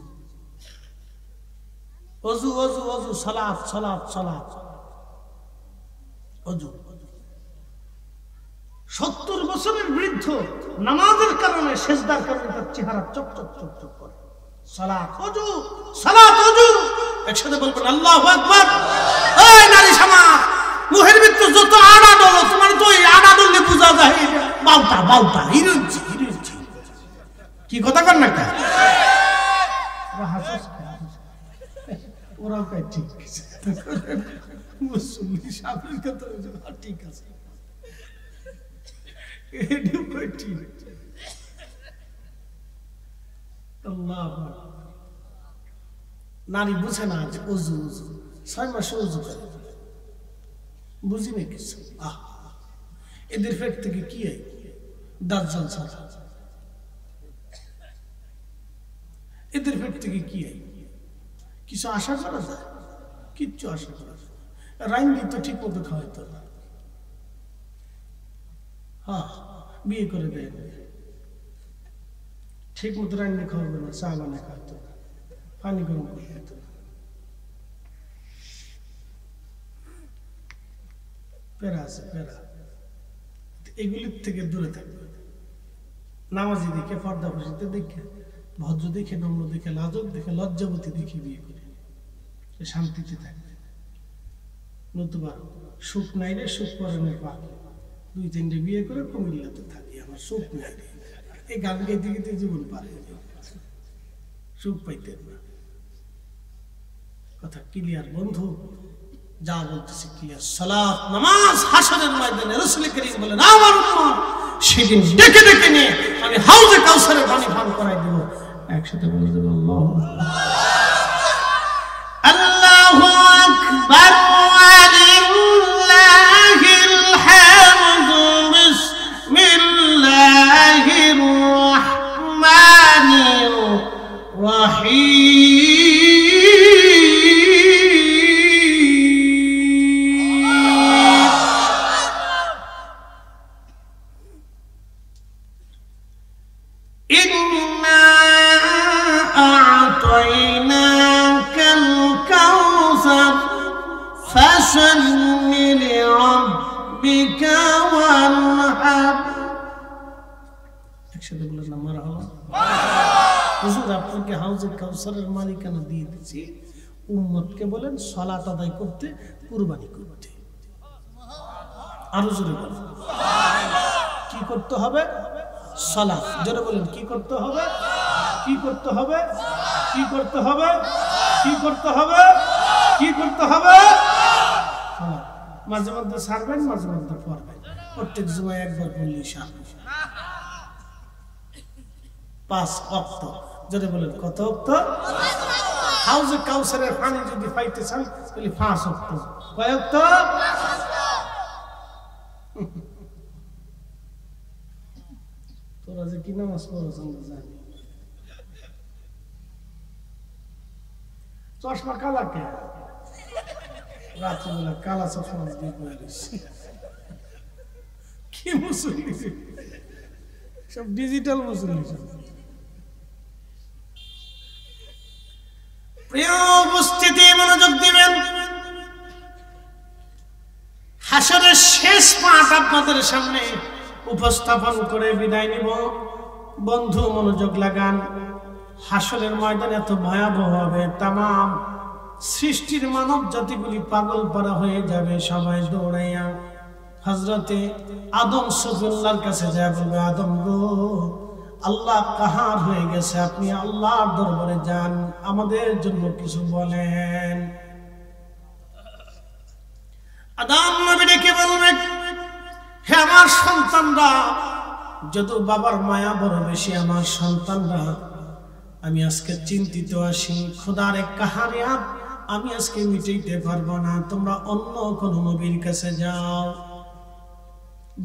ওযু, ওযু, ওযু, সালাত, সালাত, সালাত, ওযু। 70 বছরের বৃদ্ধ নামাজের কারণে, সেজদার কারণে তার চেহারা চকচক চকচক করে। সালাত, ওযু, সালাত, ওযু, একসাথে বলবেন আল্লাহু আকবার। এই নারী সমাজ, মুহের ভিতর যত আড়া ডলো, তোমার তো এই আড়া ডলে বোঝা যায় বাউটা, বাউটা, হিরুজি, হিরুজি। কি কথা কর না কেন? ওরাও কয় ঠিক আছে, মুসল্লি সাহেবের কথা ঠিক আছে, এটাও কয় ঠিক আছে। নারী বুঝে না যে ওযু, ওযু 6 মাসে ওযু করে, বুঝি না কিছু। এদের পেট থেকে কি হয়? দাজ্জাল ছাড়া। এদের পেট থেকে কি হয়? কিছু আশা করা যায়? কিচ্ছু আশা করা যায়? রাইন্দি তো ঠিক মতো খাওয়াইতো না, হ্যাঁ বিয়ে করে দেয়, ঠিক মতো রান্না খাওয়াবে না, চা বানা খাওয়াতো না, পানি গরম করে খেত না। প্যারা আছে, প্যারা। এগুলির থেকে দূরে থাকবে। নামাজি দেখে, পর্দা প্রসিদ্ধ দেখে, ভদ্র দেখে, নম্র দেখে, লাজক দেখে, লজ্জাবতী দেখে বিয়ে করে শান্তিতে থাকবে। নতুবা সুখ নাই রে, সুখ পরানের পাখি, 2-3টে বিয়ে করে কুমিল্লাতে থাকি, আমার সুখ নাই রে। এই গান গাইতে গাইতে জীবন পারে, সুখ পাইতেন না। কথা ক্লিয়ার বন্ধু, যা বলতেছি ক্লিয়ার। সালাত নামাজ হাসরের ময়দানে রাসূল করিম বলেন, আমার উম্মত সেদিন ডেকে ডেকে নিয়ে আমি হাউজে কাউসারের পানি পান করাই দেব। একসাথে বলে দেব আল্লাহু আল্লাহু আকবার ওয়ালিল্লাহিল হামদু বিসমিল্লাহির রাহমানির রাহিম। একসাথে বলেন না মারহাবা। হুজুর আপনাকে হাউজে কাউসারের মালিকানা দিয়ে দিচ্ছি, উম্মতকে বলেন সালাত আদায় করতে, কুরবানি করতে। আরো জোরে বলেন কি করতে হবে? সালাত। জোরে বলেন কি করতে হবে? কি করতে হবে? কি করতে হবে? কি করতে হবে? কি করতে হবে? সালাত। মাঝে মধ্যে সারবেন, মাঝে মধ্যে পড়বেন, প্রত্যেক জুমায় একবার বললেই সারবেন। 5 ওয়াক্ত। যদি বলেন কত ওয়াক্ত? হাউজে কাউসারের পানি যদি পাইতে চান তাহলে 5 ওয়াক্ত। কয় ওয়াক্ত? তোরা যে কি নামাজ পড়ছ আমরা জানি। চশমা কালা কে? রাত্রিবেলা কালা চশমা দিয়ে পড়েছি। কি মুসল্লি, সব ডিজিটাল মুসল্লি। প্রিয় উপস্থিতি, মনোযোগ দিবেন। হাসরের শেষ পাঠ আপনাদের সামনে উপস্থাপন করে বিদায় নিব। বন্ধু মনোযোগ লাগান। হাসরের ময়দান এত ভয়াবহ হবে, তামাম সৃষ্টির মানব জাতিগুলি পাগল পারা হয়ে যাবে। সবাই দৌড়াইয়া হযরতে আদম সফিউল্লাহর কাছে যায়, বলবে আদম গো, আল্লাহ কাহার হয়ে গেছে, আপনি আল্লাহর দরবারে যান, আমাদের জন্য কিছু বলেন। আদম নবী ডেকে বলবেন, হে আমার সন্তানরা, যত বাবার মায়া বড় বেশি, আমার সন্তানরা, আমি আজকে চিন্তিত আছি। খোদার এক কাহারিয়াত আমি আজকে মিটাইতে পারবো না, তোমরা অন্য কোন নবীর কাছে যাও।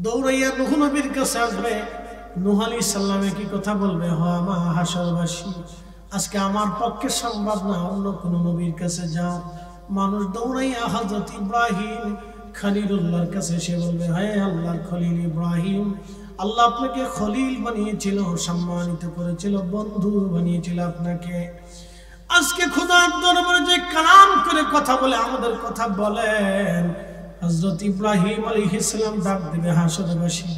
দৌড়াইয়া নূহ নবীর কাছে আসবে। নূহ আলাইহিস সালামে কি কথা বলবে? হ আমার হাসরবাসী, আজকে আমার পক্ষে সম্ভব না, অন্য কোন নবীর কাছে যাও। মানুষ দৌড়াইয়া হযরত ইব্রাহিম খলিলুল্লাহর কাছে সে বলবে, হে আল্লাহর খলিল ইব্রাহিম, আল্লাহ আপনাকে খলিল বানিয়েছিল, সম্মানিত করেছিল, বন্ধু বানিয়েছিল আপনাকে। আজকে খোদার দরবারে যে কালাম করে কথা বলে আমাদের কথা বলেন। হযরত ইব্রাহিম আলাইহিস সালাম ডাক দিবে, হাসরবাসী,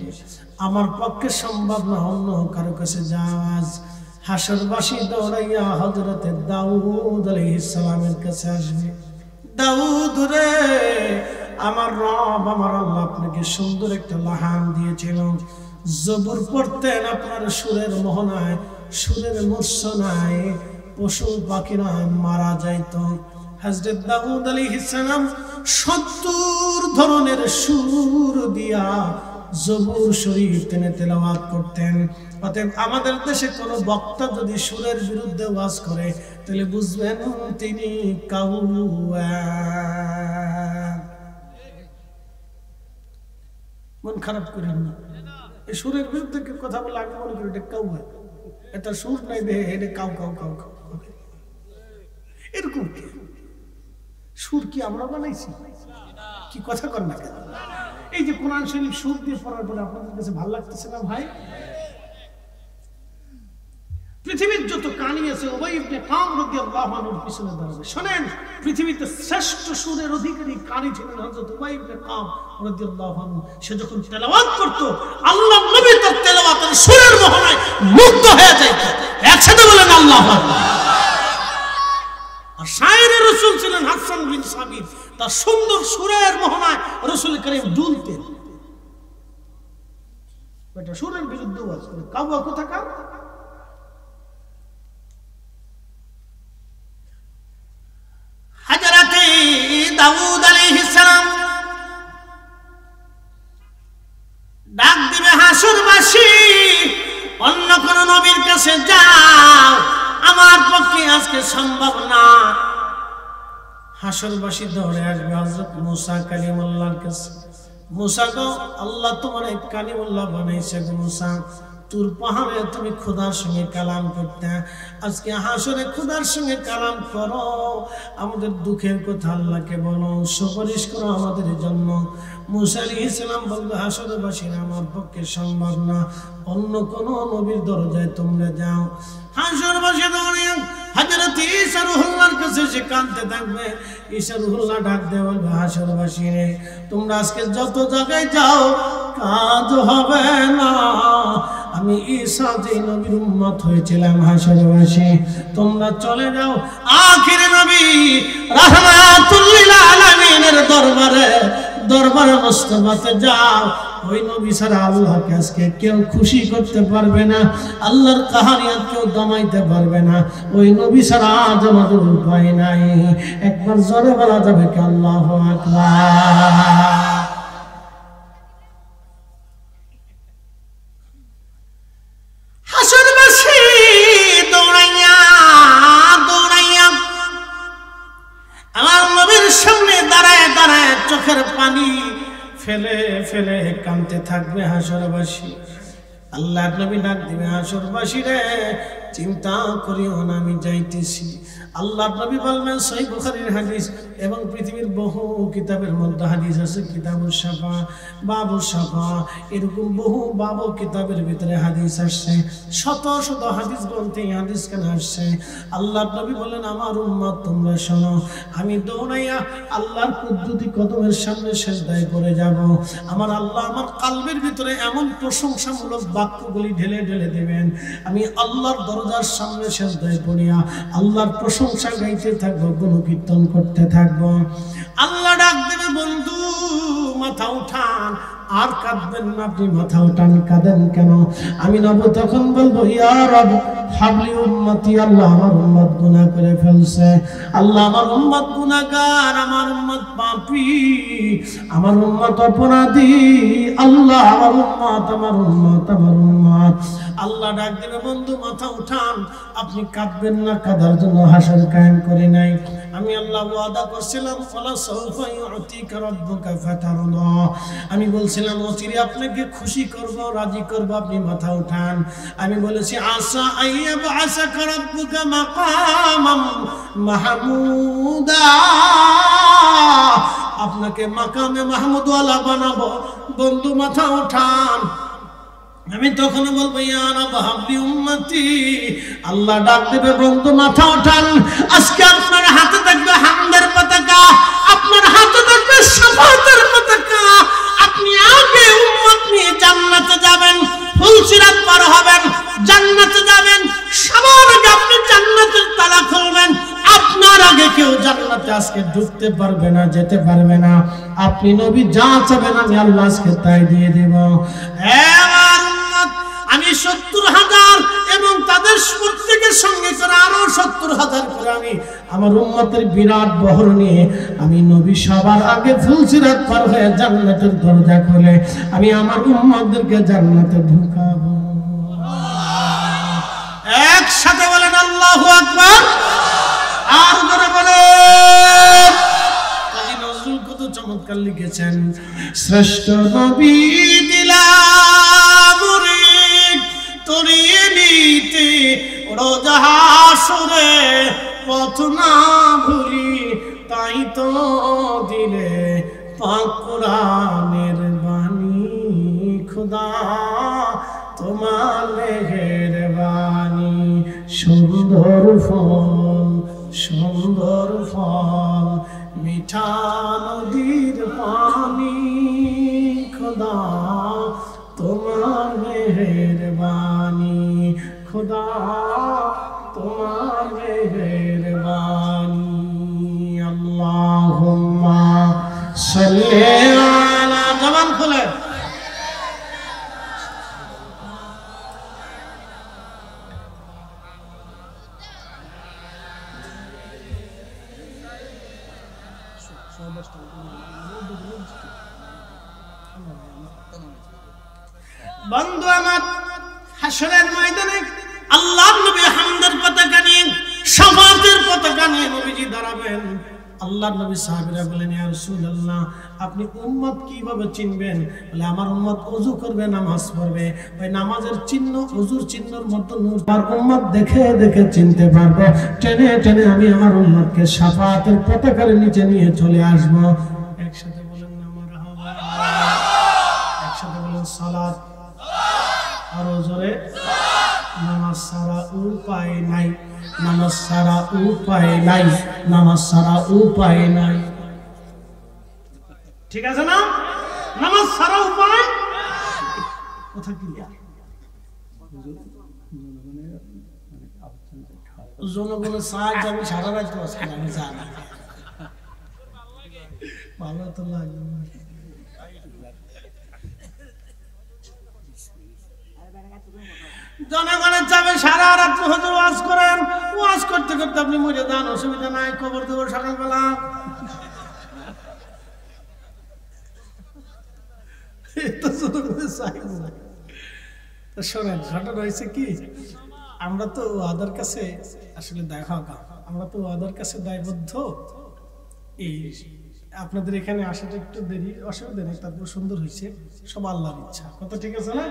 আমার পক্ষে সম্ভব না, অন্য কারো কাছে যাওয়াজ। হাসরবাসী দৌড়াইয়া হযরত দাউদ আলাইহিস সালামের কাছে আসবে। দাউদ রে, আমার রব, আমার আল্লাহ আপনাকে সুন্দর একটা লাহান দিয়েছিল, জবুর পড়তেন, আপনার সুরের মোহনায়, সুরের মূর্ছনায় পশু পাখিরা মারা যাইত। হযরত দাউদ আলাইহিস সালাম 70 ধরনের সুর দিয়া জবুর শরীফ তিনি তেলাওয়াত করতেন। অতএব আমাদের দেশে কোনো বক্তা যদি সুরের বিরুদ্ধে ওয়াজ করে তাহলে বুঝবেন তিনি কাউয়াব। মন খারাপ করেন না, এই সুরের বিরুদ্ধে কথা বলে আমি মনে করি এটা কাউয়াব, এটা সুর নাই দেহে, এটা কাউ কাউ কাউ কাউ। এরকম কি সুর কি আমরা বানাইছি? কি কথা কর না কেন? এই যে কোরআন শরীফ সুর দিয়ে পড়ার পরে আপনাদের কাছে ভালো লাগতেছে না ভাই? পৃথিবীর যত কানি আছে উবাই ইবনে কাব রাদিয়াল্লাহু আনহুর পিছনে দাঁড়াবে। শোনেন, পৃথিবীতে শ্রেষ্ঠ সুরের অধিকারী কারি ছিলেন হযরত উবাই ইবনে কাব রাদিয়াল্লাহু আনহু। সে যখন তেলাওয়াত করত, আল্লাহর নবী তার তেলাওয়াতের সুরের মোহনায় মুগ্ধ হয়ে যেত। একসাথে বলেন আল্লাহু আকবার। আর শায়েরে রাসূল ছিলেন হাসান বিন সাবিত, তার সুন্দর সুরের মোহনায় রাসূল করিম দুলতেন। এটা সুরের বিরুদ্ধে ওয়াজ করে কাবা কোথাকার। হযরতে দাউদ আলাইহিস সালাম ডাক দিবে হাসরবাসী, অন্য কোন নবীর কাছে যাও, আমার পক্ষে আজকে সম্ভব না। হাসরবাসী দৌড়ে আসবে হযরত মুসা কালিমুল্লাহর কাছে। মুসা গো, আল্লাহ তোমার এক কালিমুল্লাহ বানাইছে গো মুসা, তুর পাহাড়ে তুমি খোদার সঙ্গে কালাম করতে, আজকে হাসরে খোদার সঙ্গে কালাম করো, আমাদের দুঃখের কথা আল্লাহকে বলো, সুপারিশ করো আমাদের জন্য। মুসা আলাইহিস সালাম বলবে হাসরবাসীরা আমার পক্ষে সম্ভব না, অন্য কোন নবীর দরজায় তোমরা যাও। হাসরবাসী দৌড়ে হযরত ঈসা রুহুল্লাহর কাছে সে কাঁদতে থাকবে। ঈসা রুহুল্লাহ ডাক দিয়ে বলবে হাসরবাসী রে, তোমরা আজকে যত জায়গায় যাও কাজ হবে না, আমি ঈসা যে নবীর উম্মত হয়েছিলাম হাসরবাসী, তোমরা চলে যাও আখিরে নবী রাহমাতুল লিল আলামিনের দরবারে মুস্তাফাতে যাও। ওই নবী ছাড়া আল্লাহকে আজকে কেউ খুশি করতে পারবে না, আল্লাহর কাহারিয়াত কেউ দমাইতে পারবে না, ওই নবী ছাড়া আজ আমাদের উপায় নাই। একবার জোরে বলা যাবে কি আল্লাহু আকবার। হাসরবাসী দৌড়াইয়া আমার নবীর সামনে দাঁড়ায় দাঁড়ায় চোখের পানি ফেলে ফেলে কাঁদতে থাকবে হাসরবাসী। আল্লাহর নবী ডাক দিবে হাসরবাসী রে, চিন্তা করিও না, আমি যাইতেছি। আল্লাহর নবী বলবেন, সহিহ বুখারীর হাদিস এবং পৃথিবীর বহু কিতাবের মধ্যে হাদিস আছে, কিতাবুশ শাফা, বাবুশ শাফা, এরকম বহু বাবু কিতাবের ভিতরে হাদিস আসছে, শত শত হাদিস গ্রন্থে হাদিস কেন আসছে। আল্লাহর নবী বলেন, আমার উম্মত তোমরা শোনো, আমি দৌড়াইয়া আল্লাহর কুদরতি কদমের সামনে সিজদায় পড়ে যাব। আমার আল্লাহ আমার কলবের ভিতরে এমন প্রশংসামূলক বাক্যগুলি ঢেলে ঢেলে দেবেন, আমি আল্লাহর দরজার সামনে সিজদায় পড়িয়া আল্লাহর প্রশংসা গাইতে থাকবো, গুণকীর্তন করতে থাকবো। আল্লাহ ডাক দেবে, বন্ধু মাথা উঠান, আর কাঁদবেন না, আপনি মাথা উঠান, কাঁদেন কেন? আমি নব তখন বলবো, ইয়া রব হাবলি উম্মতি, আল্লাহ আমার উম্মত গুনাহ করে ফেলছে, আল্লাহ আমার উম্মত গুনাহগার, আমার উম্মত পাপী, আমার উম্মত অপরাধী, আল্লাহ আমার উম্মত। আল্লাহ ডাক দেবে, বন্ধু মাথা উঠান, আপনি কাঁদবেন না, কাঁদার জন্য হাসর কায়েম করে নাই। আমি আল্লাহ ওয়াদা করছিলাম, ফালা সাউফা ইউতিকা রাব্বুকা ফাতারদা, আমি বলছিলাম অচিরে আপনাকে খুশি করব, রাজি করব, আপনি মাথা উঠান। আমি বলেছি আসা আইয়াবা আসাকা রাব্বুকা মাকামাম মাহমুদা, আপনাকে মাকামে মাহমুদ ওয়ালা বানাবো, বন্ধু মাথা উঠান। আমি তখন বলবো, ইয়া রব হাবলি উম্মতি, আল্লাহ ডাক দেবে, বন্ধু মাথা উঠান, আজকে আপনার হাতে থাকবে হামদের পতাকা, আপনার হাতে থাকবে শাফাতের পতাকা, আপনি আগে উম্মত নিয়ে জান্নাতে যাবেন, ফুলসিরাত পার হবেন, জান্নাতে যাবেন, সবার আগে আপনি জান্নাতের তালা খুলবেন, আপনার আগে কেউ জান্নাতে আজকে ঢুকতে পারবে না, যেতে পারবে না। আপনি নবী যা চাবেন আমি আল্লাহ আজকে তাই দিয়ে দেব। আমি ৭০,০০০ এবং তাদের প্রত্যেকের সঙ্গে করে আরো ৭০,০০০ করে আমি আমার উম্মতের বিরাট বহর নিয়ে আমি নবী সবার আগে ফুলসিরাত পার হয়ে জান্নাতের দরজা খুলে আমি আমার উম্মতদেরকে জান্নাতে ঢুকাবো। একসাথে বলেন আল্লাহু আকবার। আর জোরে বলেন। কাজী নজরুল কত চমৎকার লিখেছেন, শ্রেষ্ঠ নবী দিলাম তরিয়ে নিতে রোজা হাসরে পথ না ভুলি, তাই তো দিলে পাক কোরআনের বাণী, খোদা তোমার মেহেরবানি। মিঠা নদীর পানি খোদা তোমার মেহেরবানি খোদা তোমার মেহেরবানি আল্লাহুম্মা সাল্লি আলা জবান খুলে বন্ধু আমার হাসরের ময়দানে আল্লাহর নবী হামদের পতাকা নিয়ে শাফাতের পতাকা নিয়ে নবীজি দাঁড়াবেন আল্লাহর নবী সাহাবীরা বলেন ইয়া রাসূলুল্লাহ আপনি উম্মত কিভাবে চিনবেন বলে আমার উম্মত ওযু করবে নামাজ পড়বে ওই নামাজের চিহ্ন ওযুর চিহ্নের মধ্যে নূর আর উম্মত দেখে দেখে চিনতে পারবো টেনে টেনে আমি আমার উম্মতকে শাফাতের পতাকার নিচে নিয়ে চলে আসব একসাথে বলেন না মারহাবা একসাথে বলেন সালাত আরো জোরে নামাজ ছাড়া উপায় নাই নামাজ ছাড়া উপায় নাই নামাজ ছাড়া উপায় নাই ঠিক আছে না নামাজ ছাড়া উপায় কথা ক্লিয়ার জনগণের সাহায্য আমি সারা রাত আজকে আমি জানি ভালো তো লাগে জনগণের যাবে সারা রাত হুজুর ওয়াজ করেন ওয়াজ করতে করতে আপনি মরে যান অসুবিধা নাই খবর দেব সকালবেলা শোনেন ঘটনা হয়েছে কি আমরা তো ওদের কাছে আসলে দেখা আমরা তো ওদের কাছে দায়বদ্ধ এই আপনাদের এখানে আসাটা একটু দেরি অসুবিধা নেই তারপর সুন্দর হয়েছে সব আল্লাহর ইচ্ছা কথা ঠিক আছে না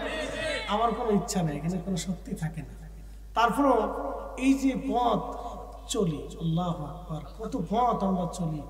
আমার কোনো ইচ্ছা নেই এখানে কোনো শক্তি থাকে না তারপরও এই যে পথ চলি আল্লাহু আকবার কত পথ আমরা চলি